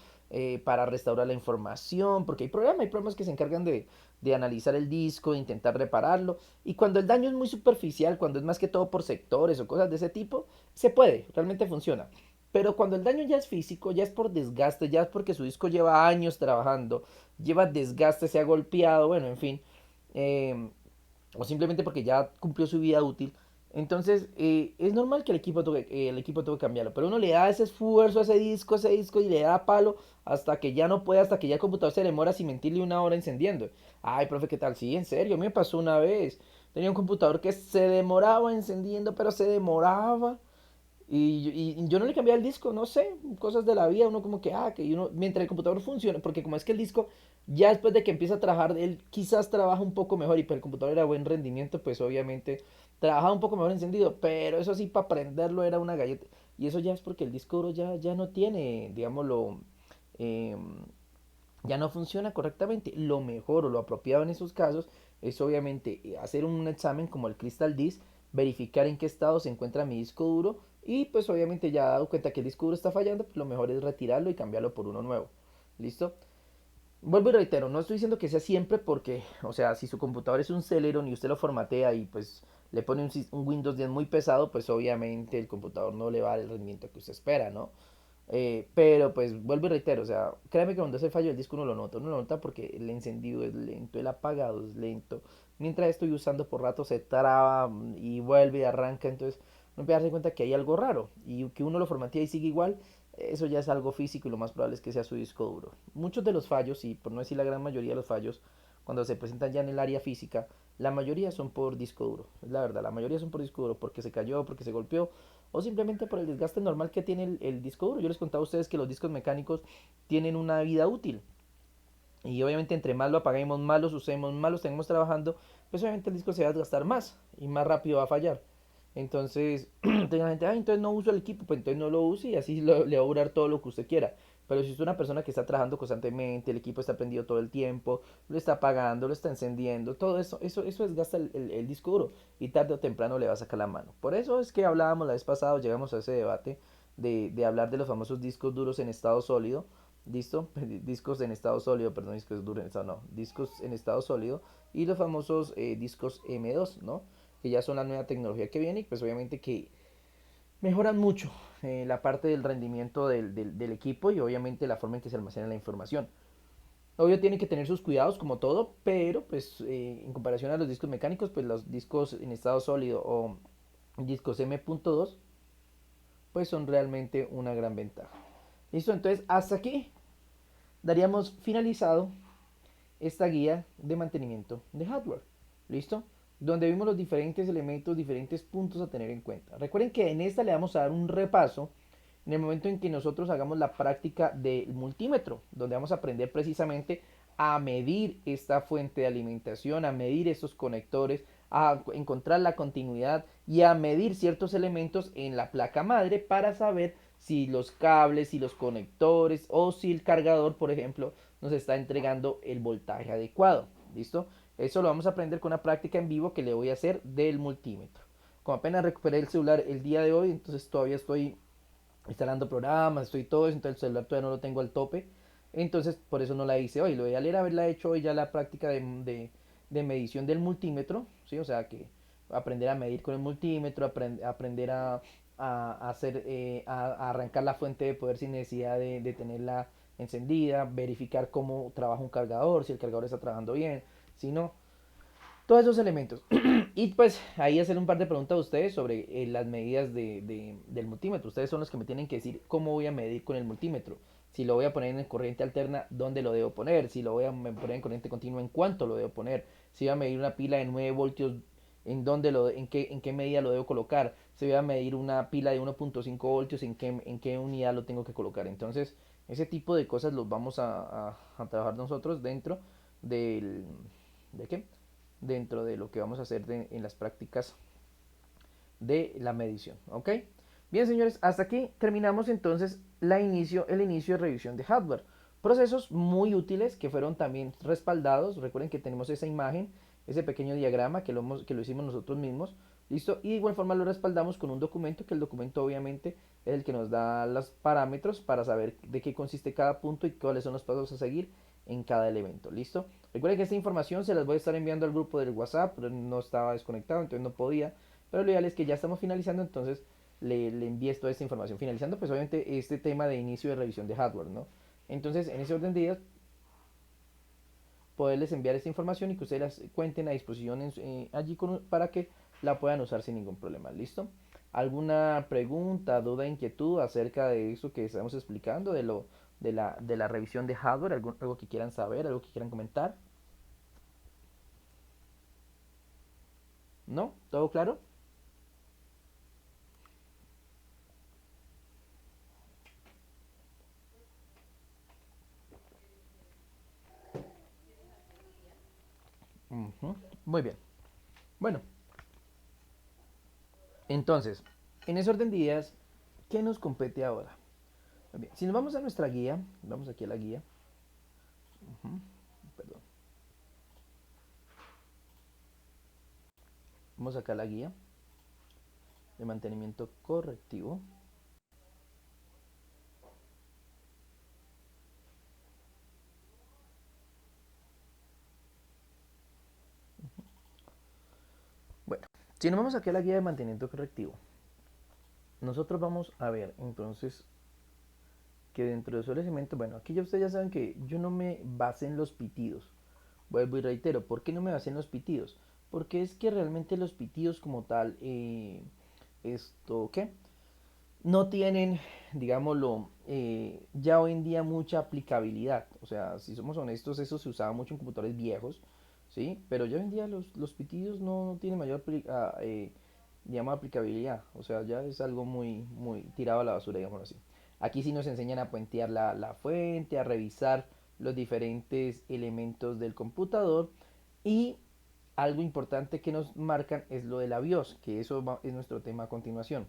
para restaurar la información, porque hay programas que se encargan de analizar el disco, de intentar repararlo, y cuando el daño es muy superficial, cuando es más que todo por sectores o cosas de ese tipo, se puede, realmente funciona. Pero cuando el daño ya es físico, ya es por desgaste, ya es porque su disco lleva años trabajando, lleva desgaste, se ha golpeado, bueno, en fin, eh, o simplemente porque ya cumplió su vida útil, entonces es normal que el equipo toque cambiarlo, pero uno le da ese esfuerzo a ese disco y le da palo hasta que ya no puede, hasta que ya el computador se demora sin mentirle una hora encendiendo. Ay, profe, ¿qué tal? Sí, en serio, a mí me pasó una vez. Tenía un computador que se demoraba encendiendo, pero se demoraba. Y yo no le cambiaba el disco, no sé, cosas de la vida, uno como que uno, mientras el computador funcione, porque como es que el disco, ya después de que empieza a trabajar, él quizás trabaja un poco mejor y pues el computador era buen rendimiento, pues obviamente trabajaba un poco mejor encendido, pero eso sí, para prenderlo era una galleta. Y eso ya es porque el disco duro ya no tiene, digámoslo, eh, ya no funciona correctamente. Lo mejor o lo apropiado en esos casos es obviamente hacer un examen como el Crystal Disk, verificar en qué estado se encuentra mi disco duro y pues obviamente ya dado cuenta que el disco duro está fallando, pues lo mejor es retirarlo y cambiarlo por uno nuevo. ¿Listo? Vuelvo y reitero, no estoy diciendo que sea siempre porque, o sea, si su computador es un Celeron y usted lo formatea y pues le pone un Windows 10 muy pesado, pues obviamente el computador no le va a dar el rendimiento que usted espera, ¿no? Pero pues vuelvo y reitero, o sea, créeme que cuando hace fallo el disco uno lo nota porque el encendido es lento, el apagado es lento. Mientras estoy usando por rato se traba y vuelve y arranca, entonces uno empieza a darse cuenta que hay algo raro y que uno lo formatea y sigue igual, eso ya es algo físico y lo más probable es que sea su disco duro. Muchos de los fallos, y por no decir la gran mayoría de los fallos, cuando se presentan ya en el área física, la mayoría son por disco duro, es la verdad, la mayoría son por disco duro, porque se cayó, porque se golpeó, o simplemente por el desgaste normal que tiene el disco duro. Yo les contaba a ustedes que los discos mecánicos tienen una vida útil. Y obviamente entre más lo apaguemos, más los usemos, más los tengamos trabajando, pues obviamente el disco se va a desgastar más y más rápido va a fallar. Entonces, tenga gente, entonces no uso el equipo, pues entonces no lo use y así le va a durar todo lo que usted quiera. Pero si usted es una persona que está trabajando constantemente, el equipo está prendido todo el tiempo, lo está apagando, lo está encendiendo, todo eso desgasta el disco duro y tarde o temprano le va a sacar la mano. Por eso es que hablábamos la vez pasada, llegamos a ese debate de hablar de los famosos discos duros en estado sólido. ¿Listo? Discos en estado sólido, perdón, discos duros en estado, no, discos en estado sólido y los famosos discos M2, ¿no? Que ya son la nueva tecnología que viene y pues obviamente que mejoran mucho la parte del rendimiento del equipo y obviamente la forma en que se almacena la información. Obvio tiene que tener sus cuidados como todo, pero pues en comparación a los discos mecánicos, pues los discos en estado sólido o discos M.2 pues son realmente una gran ventaja. Listo, entonces hasta aquí daríamos finalizado esta guía de mantenimiento de hardware. ¿Listo? Donde vimos los diferentes elementos, diferentes puntos a tener en cuenta. Recuerden que en esta le vamos a dar un repaso en el momento en que nosotros hagamos la práctica del multímetro, donde vamos a aprender precisamente a medir esta fuente de alimentación, a medir estos conectores, a encontrar la continuidad y a medir ciertos elementos en la placa madre para saber si los cables, si los conectores o si el cargador, por ejemplo, nos está entregando el voltaje adecuado. ¿Listo? Eso lo vamos a aprender con una práctica en vivo que le voy a hacer del multímetro. Como apenas recuperé el celular el día de hoy, entonces todavía estoy instalando programas, estoy todo eso, entonces el celular todavía no lo tengo al tope. Entonces por eso no la hice hoy. Lo voy a leer haberla hecho hoy ya la práctica de medición del multímetro. ¿Sí? O sea que aprender a medir con el multímetro, aprender a hacer, a arrancar la fuente de poder sin necesidad de tenerla encendida, verificar cómo trabaja un cargador, si el cargador está trabajando bien, si no, todos esos elementos. Y pues ahí hacer un par de preguntas a ustedes sobre las medidas del multímetro. Ustedes son los que me tienen que decir cómo voy a medir con el multímetro. Si lo voy a poner en corriente alterna, ¿dónde lo debo poner? Si lo voy a poner en corriente continua, ¿en cuánto lo debo poner? Si voy a medir una pila de 9 voltios, en qué medida lo debo colocar? Si voy a medir una pila de 1.5 voltios, en qué unidad lo tengo que colocar? Entonces, ese tipo de cosas los vamos a trabajar nosotros dentro del... ¿De qué? Dentro de lo que vamos a hacer en las prácticas de la medición. ¿Ok? Bien, señores, hasta aquí terminamos entonces el inicio de revisión de hardware. Procesos muy útiles que fueron también respaldados. Recuerden que tenemos esa imagen, ese pequeño diagrama que lo hicimos nosotros mismos. ¿Listo? Y de igual forma lo respaldamos con un documento, que el documento obviamente es el que nos da los parámetros para saber de qué consiste cada punto y cuáles son los pasos a seguir en cada elemento. ¿Listo? Recuerden que esta información se las voy a estar enviando al grupo del WhatsApp, pero no estaba desconectado, entonces no podía. Pero lo ideal es que ya estamos finalizando, entonces le envíe toda esta información. Finalizando, pues obviamente este tema de inicio de revisión de hardware, ¿no? Entonces, en ese orden de ideas, poderles enviar esta información y que ustedes las cuenten a disposición allí para que la puedan usar sin ningún problema. ¿Listo? ¿Alguna pregunta, duda, inquietud acerca de eso que estamos explicando, de la revisión de hardware? ¿Algo que quieran saber, algo que quieran comentar? ¿No? ¿Todo claro? Ujú. Muy bien. Bueno, entonces, en ese orden de ideas, ¿qué nos compete ahora? Muy bien, si nos vamos a nuestra guía, vamos aquí a la guía. Ujú, perdón. Vamos acá a la guía de mantenimiento correctivo. Bueno, si nos vamos aquí a la guía de mantenimiento correctivo, nosotros vamos a ver entonces que dentro de esos elementos, bueno, aquí ya ustedes ya saben que yo no me basé en los pitidos. Vuelvo y reitero, ¿por qué no me basé en los pitidos? Porque es que realmente los pitidos como tal, ¿qué? No tienen, digámoslo, ya hoy en día mucha aplicabilidad. O sea, si somos honestos, eso se usaba mucho en computadores viejos, ¿sí? Pero ya hoy en día los pitidos no tienen mayor digamos, aplicabilidad. O sea, ya es algo muy tirado a la basura, digamos así. Aquí sí nos enseñan a puentear la fuente, a revisar los diferentes elementos del computador y algo importante que nos marcan es lo de la BIOS, que es nuestro tema a continuación.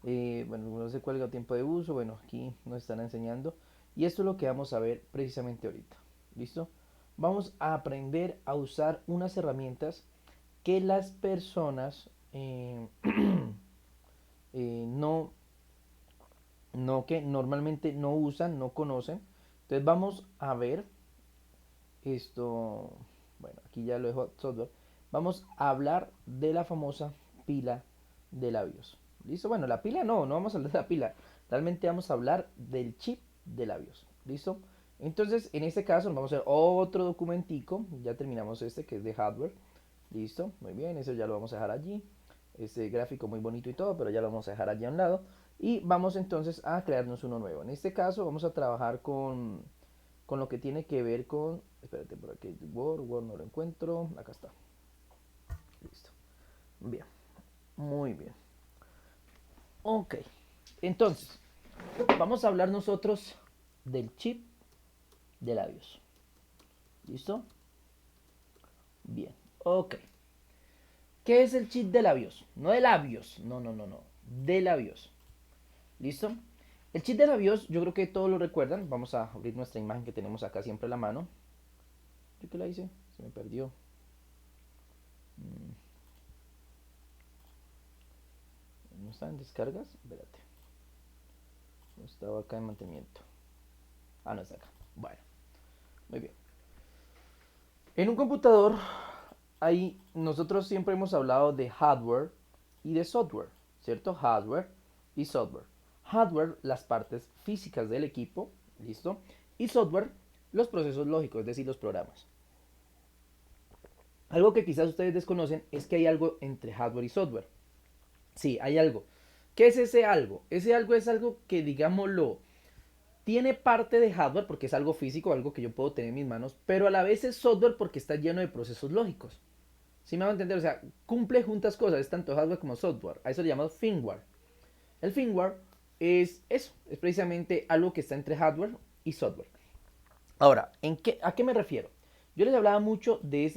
Bueno, no se cuelga tiempo de uso, bueno, aquí nos están enseñando. Y esto es lo que vamos a ver precisamente ahorita. ¿Listo? Vamos a aprender a usar unas herramientas que las personas no, que normalmente no usan, no conocen. Entonces vamos a ver esto, bueno, aquí ya lo dejo software. Vamos a hablar de la famosa pila de labios. ¿Listo? Bueno, la pila no vamos a hablar de la pila. Realmente vamos a hablar del chip de labios. ¿Listo? Entonces, en este caso, nos vamos a hacer otro documentico. Ya terminamos este que es de hardware. ¿Listo? Muy bien, eso ya lo vamos a dejar allí. Este gráfico muy bonito y todo, pero ya lo vamos a dejar allí a un lado. Y vamos entonces a crearnos uno nuevo. En este caso, vamos a trabajar con lo que tiene que ver con, espérate por aquí, Word no lo encuentro, acá está, listo, bien, muy bien, ok, entonces, vamos a hablar nosotros del chip de labios, ¿listo? Bien, ok, ¿qué es el chip de labios? No de labios, no, de labios, ¿listo? El chip de labios, yo creo que todos lo recuerdan, vamos a abrir nuestra imagen que tenemos acá siempre a la mano, ¿yo qué la hice? Se me perdió. ¿No está en descargas? Espérate. No estaba acá en mantenimiento. Ah, no está acá. Bueno, muy bien. En un computador, ahí nosotros siempre hemos hablado de hardware y de software, ¿cierto? Hardware y software. Hardware, las partes físicas del equipo, ¿listo? Y software, los procesos lógicos, es decir, los programas. Algo que quizás ustedes desconocen es que hay algo entre hardware y software. Sí, hay algo. ¿Qué es ese algo? Ese algo es algo que, digámoslo, tiene parte de hardware porque es algo físico, algo que yo puedo tener en mis manos, pero a la vez es software porque está lleno de procesos lógicos. ¿Sí me va a entender? O sea, cumple juntas cosas, es tanto hardware como software. A eso le llamamos firmware. El firmware es eso, es precisamente algo que está entre hardware y software. Ahora, ¿a qué me refiero? Yo les hablaba mucho de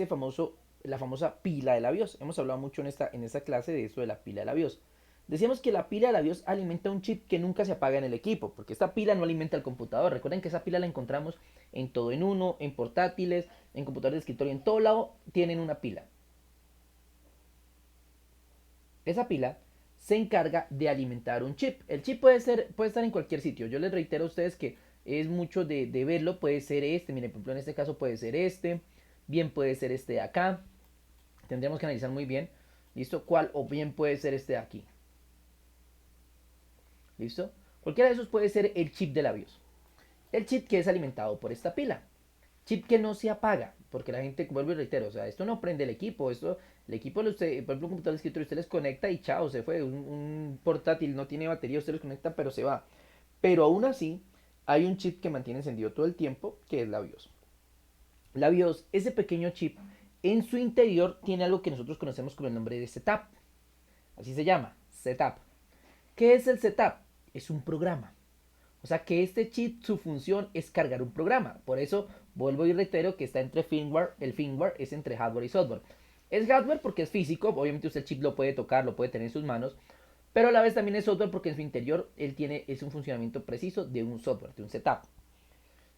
la famosa pila de la BIOS. Hemos hablado mucho en esta clase de eso de la pila de la BIOS. Decíamos que la pila de la BIOS alimenta un chip que nunca se apaga en el equipo, porque esta pila no alimenta el computador. Recuerden que esa pila la encontramos en todo en uno, en portátiles, en computadores de escritorio, en todo lado tienen una pila. Esa pila se encarga de alimentar un chip. El chip puede estar en cualquier sitio. Yo les reitero a ustedes que es mucho de verlo. Puede ser este, miren, por ejemplo, en este caso puede ser este, bien puede ser este de acá. Tendríamos que analizar muy bien, ¿listo? ¿Cuál? O bien puede ser este de aquí. ¿Listo? Cualquiera de esos puede ser el chip de la BIOS. El chip que es alimentado por esta pila. Chip que no se apaga, porque la gente, vuelvo y reitero, o sea, esto no prende el equipo, el equipo, por ejemplo, un computador de escritorio, usted les conecta y chao, se fue, un portátil no tiene batería, usted les conecta, pero se va. Pero aún así, hay un chip que mantiene encendido todo el tiempo, que es la BIOS. La BIOS, ese pequeño chip, en su interior tiene algo que nosotros conocemos con el nombre de setup. Así se llama, setup. ¿Qué es el setup? Es un programa. O sea que este chip, su función es cargar un programa. Por eso vuelvo y reitero que está entre firmware. El firmware es entre hardware y software. Es hardware porque es físico. Obviamente usted el chip lo puede tocar, lo puede tener en sus manos. Pero a la vez también es software porque en su interior es un funcionamiento preciso de un software, de un setup.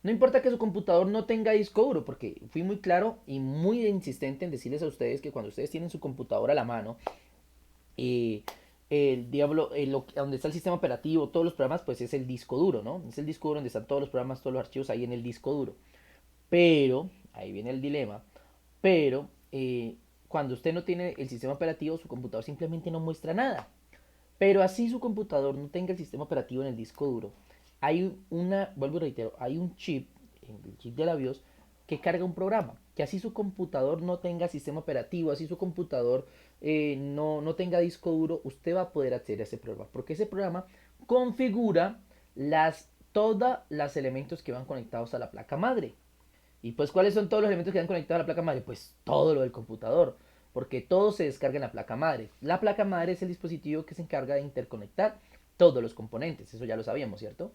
No importa que su computador no tenga disco duro, porque fui muy claro y muy insistente en decirles a ustedes que cuando ustedes tienen su computadora a la mano, eh, donde está el sistema operativo, todos los programas, pues es el disco duro, ¿no? Es el disco duro donde están todos los programas, todos los archivos ahí en el disco duro. Pero, ahí viene el dilema, pero cuando usted no tiene el sistema operativo, su computador simplemente no muestra nada. Pero así su computador no tenga el sistema operativo en el disco duro, vuelvo y reitero, hay un chip, el chip de la BIOS, que carga un programa, que así su computador no tenga sistema operativo, así su computador no tenga disco duro, usted va a poder acceder a ese programa, porque ese programa configura todos los elementos que van conectados a la placa madre. Y pues, ¿cuáles son todos los elementos que van conectados a la placa madre? Pues todo lo del computador. porque todo se descarga en la placa madre. La placa madre es el dispositivo que se encarga de interconectar todos los componentes, eso ya lo sabíamos, ¿cierto?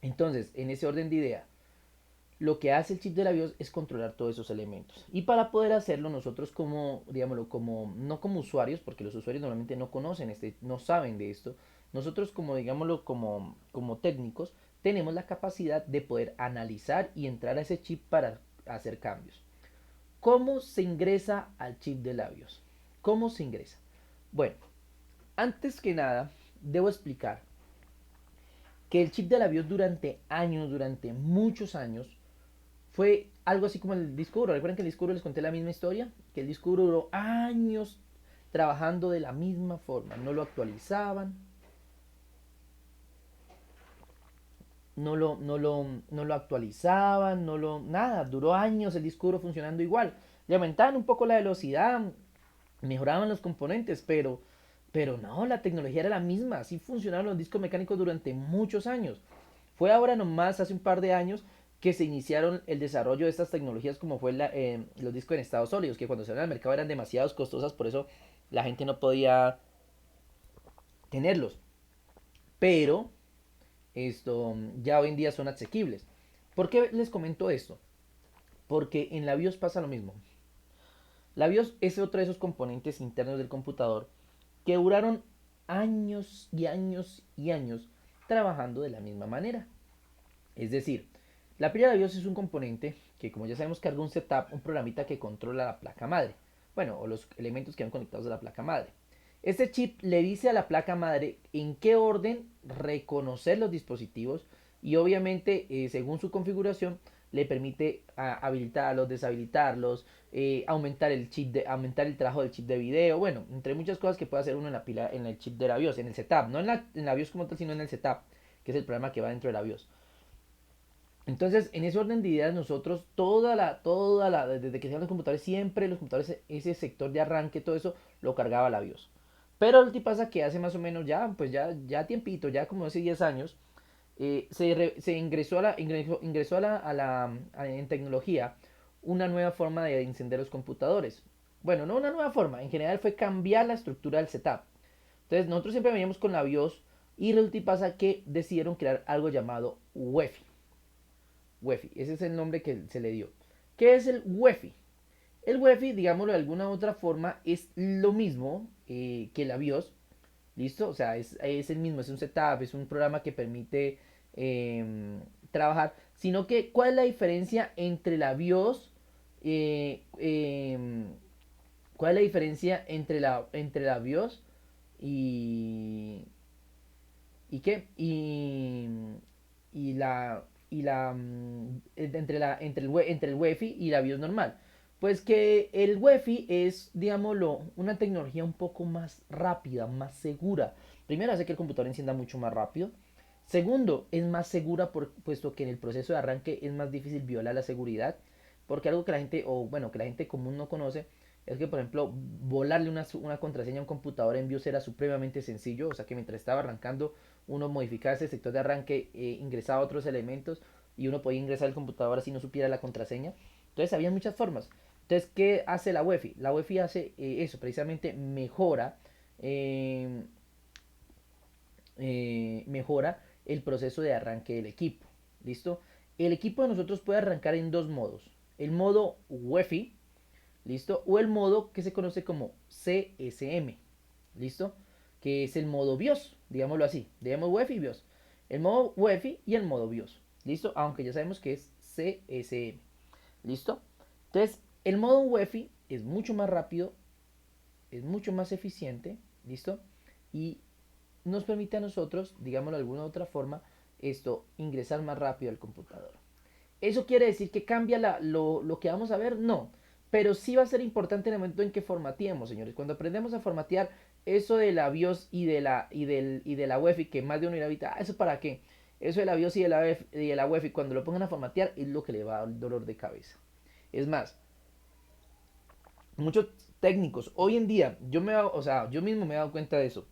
Entonces, en ese orden de idea, lo que hace el chip de la BIOS es controlar todos esos elementos. Y para poder hacerlo, nosotros como, digámoslo, como, no como usuarios, porque los usuarios normalmente no conocen no saben de esto, nosotros como, digámoslo, como técnicos, tenemos la capacidad de poder analizar y entrar a ese chip para hacer cambios. ¿Cómo se ingresa al chip de la BIOS? ¿Cómo se ingresa? Bueno, antes que nada, debo explicar que el chip de la BIOS durante años, durante muchos años, fue algo así como el disco duro. ¿Recuerdan que el disco duro les conté la misma historia? Que el disco duro duró años trabajando de la misma forma. No lo actualizaban. No lo actualizaban. Nada. Duró años el disco duro funcionando igual. Le aumentaban un poco la velocidad. Mejoraban los componentes. Pero no, la tecnología era la misma. Así funcionaron los discos mecánicos durante muchos años. Fue ahora nomás, hace un par de años, que se iniciaron el desarrollo de estas tecnologías como fue los discos en estado sólidos, que cuando salieron al mercado eran demasiado costosas, por eso la gente no podía tenerlos. Pero esto ya hoy en día son asequibles. ¿Por qué les comento esto? Porque en la BIOS pasa lo mismo. La BIOS es otro de esos componentes internos del computador que duraron años y años y años trabajando de la misma manera. Es decir, la pila de BIOS es un componente que, como ya sabemos, carga un setup, un programita que controla la placa madre. Bueno, o los elementos que van conectados a la placa madre. Este chip le dice a la placa madre en qué orden reconocer los dispositivos y obviamente, según su configuración, le permite habilitarlos, deshabilitarlos, aumentar el trabajo del chip de video, bueno, entre muchas cosas que puede hacer uno en el chip de la BIOS, en el setup, no en la BIOS como tal, sino en el setup, que es el programa que va dentro de la BIOS. Entonces, en ese orden de ideas, nosotros, desde que salieron los computadores, siempre los computadores, ese sector de arranque, todo eso, lo cargaba la BIOS. Pero lo que pasa que hace más o menos ya tiempito, ya como hace 10 años, se ingresó en tecnología una nueva forma de encender los computadores. Bueno, no una nueva forma, en general fue cambiar la estructura del setup. Entonces, nosotros siempre veníamos con la BIOS y resulta y pasa que decidieron crear algo llamado UEFI. UEFI, ese es el nombre que se le dio. ¿Qué es el UEFI? El UEFI, digámoslo de alguna u otra forma, es lo mismo que la BIOS, ¿listo? O sea, es el mismo, es un setup, es un programa que permite trabajar, sino que, ¿cuál es la diferencia entre la BIOS? ¿Cuál es la diferencia entre la BIOS y... ¿Y qué? Y la entre el UEFI y la BIOS normal. Pues que el UEFI es, digámoslo, una tecnología un poco más rápida, más segura. Primero, hace que el computador encienda mucho más rápido. Segundo, es más segura puesto que en el proceso de arranque es más difícil violar la seguridad. Porque algo que la gente, o bueno, que la gente común no conoce, es que, por ejemplo, volarle una contraseña a un computador en BIOS era supremamente sencillo. O sea que mientras estaba arrancando, uno modificaba ese sector de arranque, ingresaba otros elementos y uno podía ingresar al computador así no supiera la contraseña. Entonces había muchas formas. Entonces, ¿qué hace la UEFI? La UEFI hace eso, precisamente mejora el proceso de arranque del equipo. ¿Listo? El equipo de nosotros puede arrancar en dos modos. El modo UEFI, ¿listo? O el modo que se conoce como CSM, ¿listo? Que es el modo BIOS, digámoslo así. Digamos UEFI y BIOS. El modo UEFI y el modo BIOS, ¿listo? Aunque ya sabemos que es CSM, ¿listo? Entonces, el modo UEFI es mucho más rápido, es mucho más eficiente, ¿listo? Y nos permite a nosotros, digámoslo de alguna u otra forma, ingresar más rápido al computador. ¿Eso quiere decir que cambia lo que vamos a ver? No. Pero sí va a ser importante en el momento en que formateemos, señores. Cuando aprendemos a formatear eso de la BIOS y de la UEFI, que más de uno irá ahorita, ¿eso para qué? Eso de la BIOS y de la UEFI, cuando lo pongan a formatear, es lo que le va a dar dolor de cabeza. Es más, muchos técnicos hoy en día, yo mismo me he dado cuenta de eso.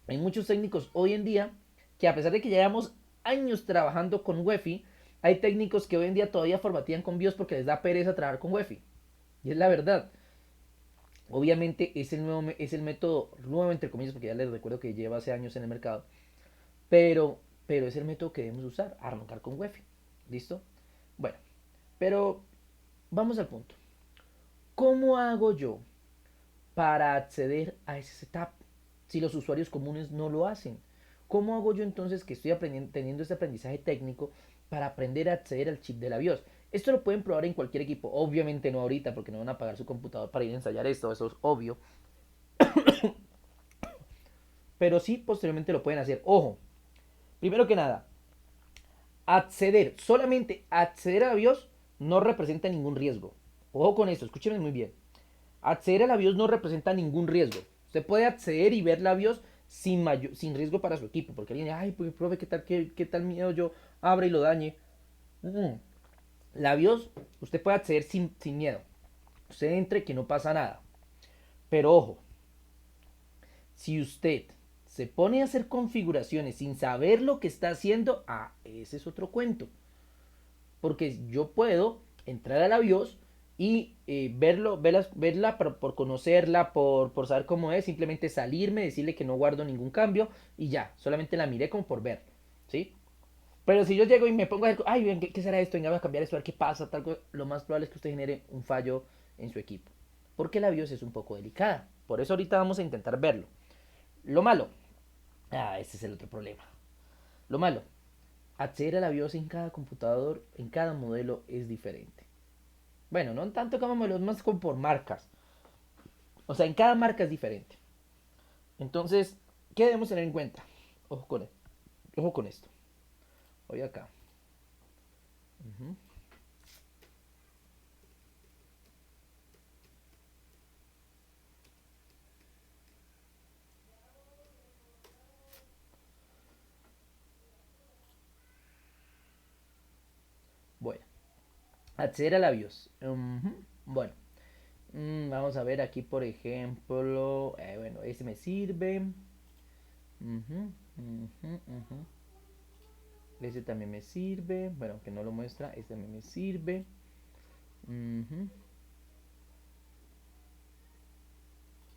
Hay muchos técnicos hoy en día que, a pesar de que llevamos años trabajando con UEFI, hay técnicos que hoy en día todavía formatean con BIOS porque les da pereza trabajar con UEFI. Y es la verdad. Obviamente es el método nuevo entre comillas, porque ya les recuerdo que lleva hace años en el mercado, pero, pero es el método que debemos usar, arrancar con Wi-Fi. ¿Listo? Bueno, pero vamos al punto. ¿Cómo hago yo para acceder a ese setup si los usuarios comunes no lo hacen? ¿Cómo hago yo entonces que estoy aprendiendo, teniendo este aprendizaje técnico para aprender a acceder al chip de la BIOS? Esto lo pueden probar en cualquier equipo, obviamente no ahorita porque no van a pagar su computador para ir a ensayar esto, eso es obvio, pero sí posteriormente lo pueden hacer. Ojo, primero que nada, solamente acceder a la BIOS no representa ningún riesgo. Ojo con esto, escúchenme muy bien. Acceder a la BIOS no representa ningún riesgo. Usted puede acceder y ver la BIOS sin riesgo para su equipo. Porque alguien dice, ay, pues, profe, ¿qué tal miedo yo abra y lo dañe? Mm. La BIOS, usted puede acceder sin miedo. Usted entre que no pasa nada. Pero ojo, si usted se pone a hacer configuraciones sin saber lo que está haciendo, ese es otro cuento. Porque yo puedo entrar a la BIOS y verla por conocerla, por saber cómo es, simplemente salirme, decirle que no guardo ningún cambio y ya, solamente la miré como por ver, ¿sí? Pero si yo llego y me pongo a ver, ay, bien, ¿qué será esto? Venga, voy a cambiar esto, a ver qué pasa, tal cosa, lo más probable es que usted genere un fallo en su equipo. Porque la BIOS es un poco delicada. Por eso ahorita vamos a intentar verlo. Lo malo, ese es el otro problema. Lo malo, acceder a la BIOS en cada computador, en cada modelo es diferente. Bueno, no tanto como modelos, más como por marcas. O sea, en cada marca es diferente. Entonces, ¿qué debemos tener en cuenta? Ojo con esto. Voy acá. Ujú. Bueno, acceder a la BIOS. Bueno, vamos a ver aquí, por ejemplo. Bueno, este me sirve. Ujú, ujú, ujú. Este también me sirve. Bueno, aunque no lo muestra, este también me sirve. Ujú.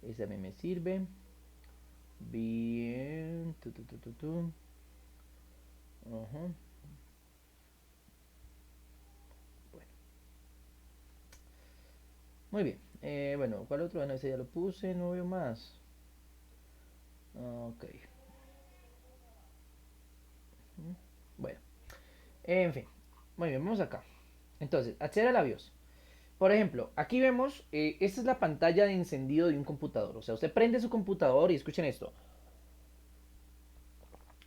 Este también me sirve. Bien. Ajá. Bueno, muy bien. Bueno, ¿cuál otro? Bueno, ese ya lo puse, no veo más. Ok. Bueno, en fin. Muy bien, vamos acá. Entonces, acceder a la BIOS. Por ejemplo, aquí vemos, esta es la pantalla de encendido de un computador. O sea, usted prende su computador y escuchen esto.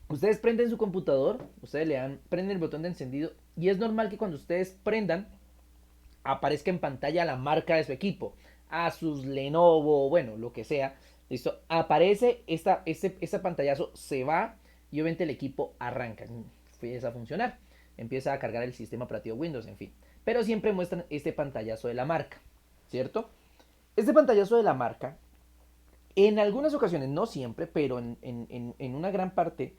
Ustedes prenden su computador, ustedes prenden el botón de encendido y es normal que cuando ustedes prendan aparezca en pantalla la marca de su equipo. Asus, Lenovo, bueno, lo que sea. Listo, aparece esta pantallazo, se va y obviamente el equipo arranca, empieza a funcionar, empieza a cargar el sistema operativo Windows, en fin. Pero siempre muestran este pantallazo de la marca, ¿cierto? Este pantallazo de la marca, en algunas ocasiones, no siempre, pero en una gran parte,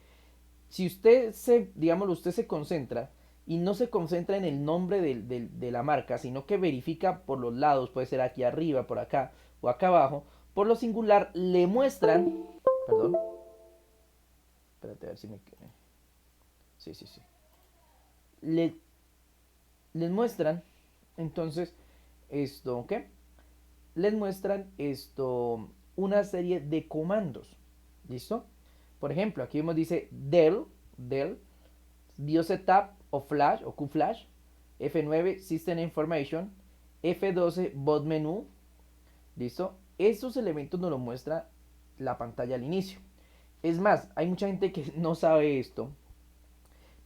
si usted se concentra y no se concentra en el nombre de la marca, sino que verifica por los lados, puede ser aquí arriba, por acá o acá abajo, por lo singular le muestran, perdón, espérate a ver si me... Sí, sí, sí. Le, les muestran, entonces, esto, ¿qué? Les muestran una serie de comandos, ¿listo? Por ejemplo, aquí vemos dice Dell, BIOS Setup o Flash o QFlash, F9 System Information, F12 Bot Menu, ¿listo? Estos elementos nos lo muestra la pantalla al inicio. Es más, hay mucha gente que no sabe esto,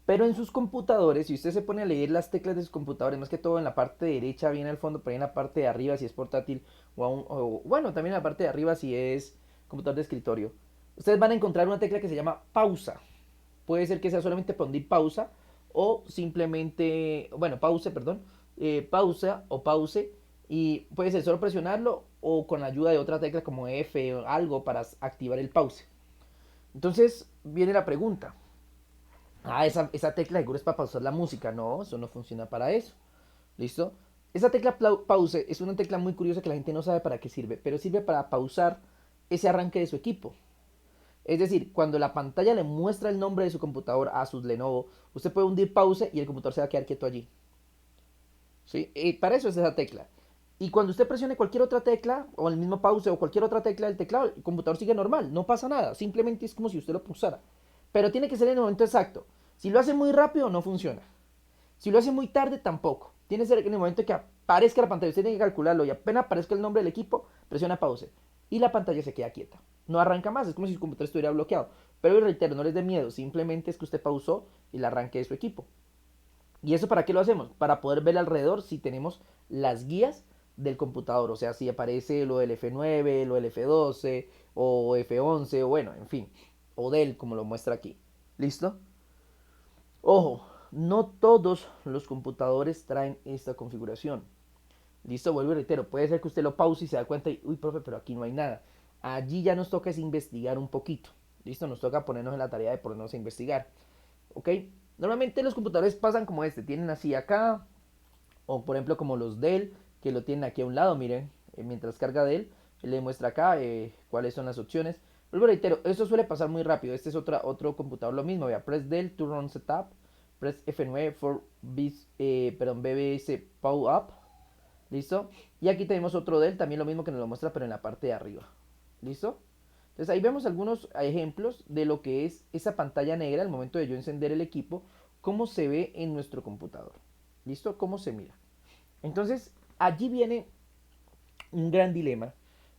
pero en sus computadores, si usted se pone a leer las teclas de sus computadores, más que todo en la parte derecha, bien al fondo, pero en la parte de arriba si es portátil, bueno, también en la parte de arriba si es computador de escritorio, ustedes van a encontrar una tecla que se llama pausa. Puede ser que sea solamente poner pausa o simplemente, bueno, pause, perdón, pausa o pause, y puede ser solo presionarlo o con la ayuda de otra tecla como F o algo para activar el pause. Entonces viene la pregunta. Esa tecla seguro es para pausar la música. No, eso no funciona para eso. ¿Listo? Esa tecla pause es una tecla muy curiosa que la gente no sabe para qué sirve, pero sirve para pausar ese arranque de su equipo. Es decir, cuando la pantalla le muestra el nombre de su computador a sus Lenovo, usted puede hundir pause y el computador se va a quedar quieto allí. ¿Sí? Para eso es esa tecla. Y cuando usted presione cualquier otra tecla, o el mismo pause o cualquier otra tecla del teclado, el computador sigue normal, no pasa nada, simplemente es como si usted lo pulsara. Pero tiene que ser en el momento exacto. Si lo hace muy rápido, no funciona. Si lo hace muy tarde, tampoco. Tiene que ser en el momento que aparezca la pantalla, usted tiene que calcularlo y apenas aparezca el nombre del equipo, presiona pause. Y la pantalla se queda quieta. No arranca más, es como si su computador estuviera bloqueado. Pero reitero, no les dé miedo, simplemente es que usted pausó el arranque de su equipo. ¿Y eso para qué lo hacemos? Para poder ver alrededor si tenemos las guías del computador. O sea, si aparece lo del F9, lo del F12 o F11 o bueno, en fin. O del como lo muestra aquí. ¿Listo? Ojo, no todos los computadores traen esta configuración. ¿Listo? Vuelvo y reitero. Puede ser que usted lo pause y se da cuenta y, uy, profe, pero aquí no hay nada. Allí ya nos toca es investigar un poquito. ¿Listo? Nos toca ponernos en la tarea de ponernos a investigar. ¿Ok? Normalmente los computadores pasan como este, tienen así acá, o por ejemplo como los Dell, que lo tienen aquí a un lado, miren, mientras carga Dell, él le muestra acá cuáles son las opciones. Luego reitero, esto suele pasar muy rápido, este es otro computador lo mismo, vea, press Dell to run setup, press F9 for BBS power up, ¿listo? Y aquí tenemos otro Dell, también lo mismo que nos lo muestra, pero en la parte de arriba, ¿listo? Entonces ahí vemos algunos ejemplos de lo que es esa pantalla negra al momento de yo encender el equipo, cómo se ve en nuestro computador. ¿Listo? ¿Cómo se mira? Entonces allí viene un gran dilema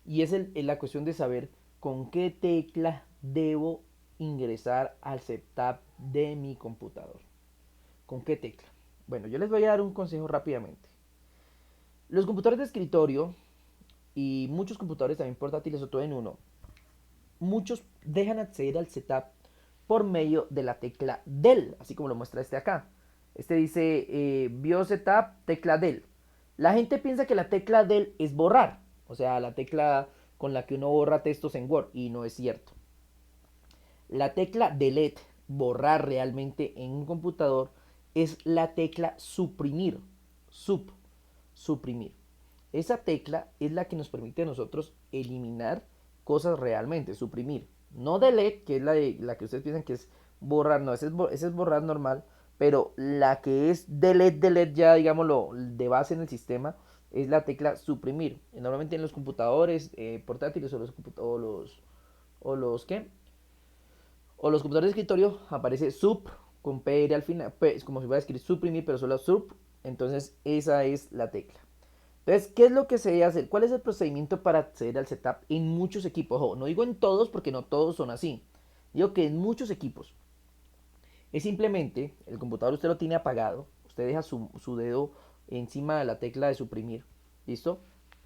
y es la cuestión de saber con qué tecla debo ingresar al setup de mi computador. ¿Con qué tecla? Bueno, yo les voy a dar un consejo rápidamente. Los computadores de escritorio y muchos computadores también portátiles o todo en uno, muchos dejan acceder al setup por medio de la tecla del, así como lo muestra este acá. Este dice BIOS setup tecla del. La gente piensa que la tecla del es borrar, o sea, la tecla con la que uno borra textos en Word, y no es cierto. La tecla delete, borrar realmente en un computador, es la tecla suprimir, suprimir. Esa tecla es la que nos permite a nosotros eliminar cosas realmente, suprimir. No delete, que es la que ustedes piensan que es borrar, no, ese es borrar normal, pero la que es delete ya, digámoslo, de base en el sistema, es la tecla suprimir. Normalmente en los computadores portátiles o los ¿qué? O los computadores de escritorio aparece sub con PR al final, pues, como si fuera a escribir suprimir, pero solo sub. Entonces esa es la tecla. Entonces, ¿qué es lo que se debe hacer? ¿Cuál es el procedimiento para acceder al setup en muchos equipos? Ojo, no digo en todos porque no todos son así. Digo que en muchos equipos. Es simplemente, el computador usted lo tiene apagado, usted deja su dedo encima de la tecla de suprimir, ¿listo?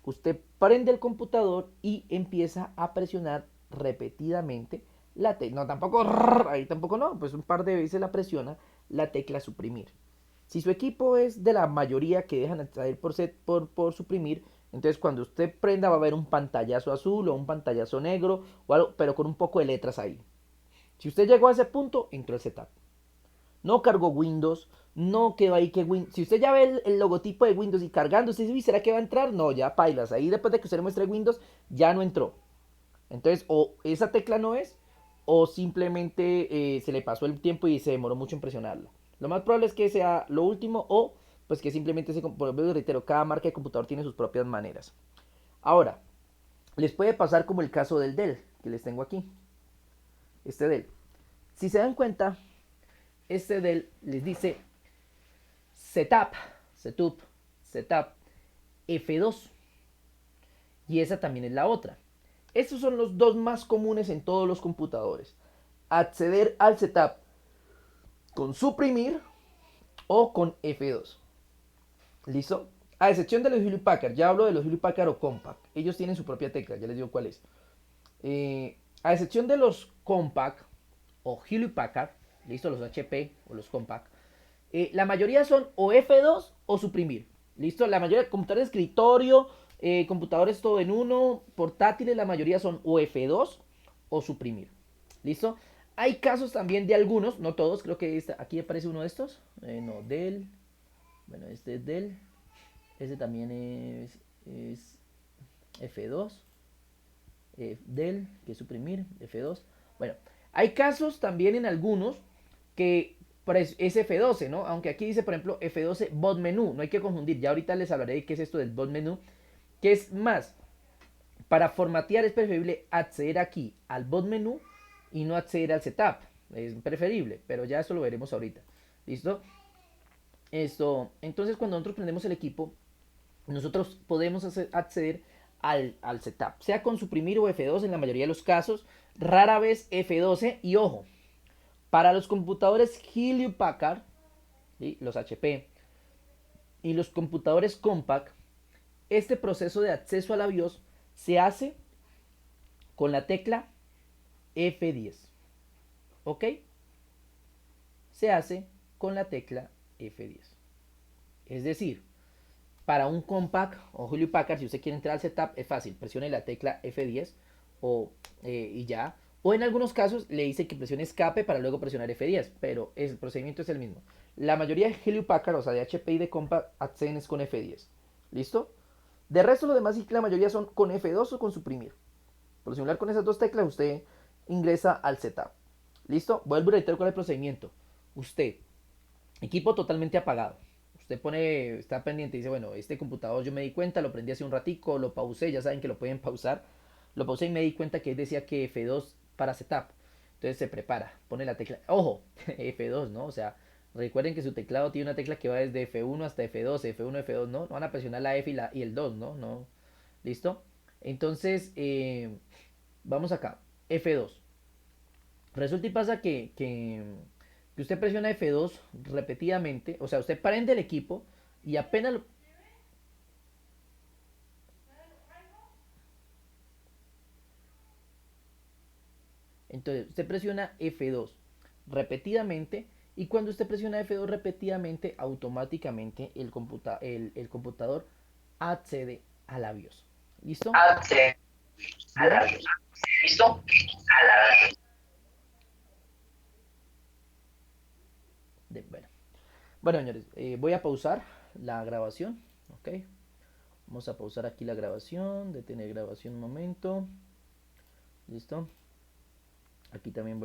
Usted prende el computador y empieza a presionar repetidamente la tecla, no tampoco, ahí tampoco no, pues un par de veces la presiona la tecla suprimir. Si su equipo es de la mayoría que dejan acceder por suprimir, entonces cuando usted prenda va a haber un pantallazo azul o un pantallazo negro o algo, pero con un poco de letras ahí. Si usted llegó a ese punto, entró el setup. No cargó Windows, no quedó ahí que Windows. Si usted ya ve el logotipo de Windows y cargando, ¿usted dice, será que va a entrar? No, ya pailas. Ahí después de que usted le muestre Windows, ya no entró. Entonces, o esa tecla no es, o simplemente se le pasó el tiempo y se demoró mucho en presionarla. Lo más probable es que sea lo último, o pues que simplemente por ejemplo, reitero, cada marca de computador tiene sus propias maneras. Ahora, les puede pasar como el caso del Dell, que les tengo aquí. Este Dell. Si se dan cuenta, este Dell les dice setup, F2. Y esa también es la otra. Estos son los dos más comunes en todos los computadores. Acceder al setup con suprimir o con F2. ¿Listo? A excepción de los Hewlett Packard, ya hablo de los Hewlett Packard o Compaq. Ellos tienen su propia tecla, ya les digo cuál es. A excepción de los Compaq o Hewlett Packard, ¿listo? Los HP o los Compaq. La mayoría son o F2 o suprimir. ¿Listo? La mayoría de computadores de escritorio, computadores todo en uno, portátiles, la mayoría son o F2 o suprimir. ¿Listo? Hay casos también de algunos, no todos, creo que aquí aparece uno de estos. No, Dell. Bueno, este es Dell. Ese también es F2. Del, que es suprimir, F2. Bueno, hay casos también en algunos que es F12, ¿no? Aunque aquí dice, por ejemplo, F12 bot menú. No hay que confundir. Ya ahorita les hablaré de qué es esto del bot menú. Que es más, para formatear es preferible acceder aquí al bot menú y no acceder al setup. Es preferible, pero ya eso lo veremos ahorita. ¿Listo? Esto, entonces cuando nosotros prendemos el equipo, nosotros podemos acceder al setup, sea con suprimir o F2 en la mayoría de los casos, rara vez F12 y ojo, para los computadores Hewlett Packard, ¿sí? Los HP y los computadores Compaq, este proceso de acceso a la BIOS se hace con la tecla F10, ¿ok? Se hace con la tecla F10. Es decir, para un Compaq o Hewlett Packard, si usted quiere entrar al setup, es fácil. Presione la tecla F10 y ya. O en algunos casos le dice que presione escape para luego presionar F10, pero el procedimiento es el mismo. La mayoría de Hewlett Packard, o sea, de HP y de Compaq, acceden es con F10. ¿Listo? De resto, lo demás sí que la mayoría son con F2 o con suprimir. Por simular con esas dos teclas, usted ingresa al setup. ¿Listo? Vuelvo y reitero cuál es el procedimiento. Usted, equipo totalmente apagado. Usted pone, está pendiente y dice, bueno, este computador yo me di cuenta, lo prendí hace un ratico, lo pausé, ya saben que lo pueden pausar. Lo pausé y me di cuenta que decía que F2 para setup. Entonces se prepara, pone la tecla, ojo, F2, ¿no? O sea, recuerden que su teclado tiene una tecla que va desde F1 hasta F2, F1, F2, ¿no? No van a presionar la F y el 2, ¿no? No. ¿Listo? Entonces, vamos acá, F2. Resulta y pasa que usted presiona F2 repetidamente, o sea, usted prende el equipo y apenas entonces usted presiona F2 repetidamente y cuando usted presiona F2 repetidamente, automáticamente el computador accede a la BIOS. ¿Listo? Accede a la BIOS. ¿Listo? Bueno. Bueno, señores, voy a pausar la grabación, ¿ok? Vamos a pausar aquí la grabación, detener grabación un momento. ¿Listo? Aquí también voy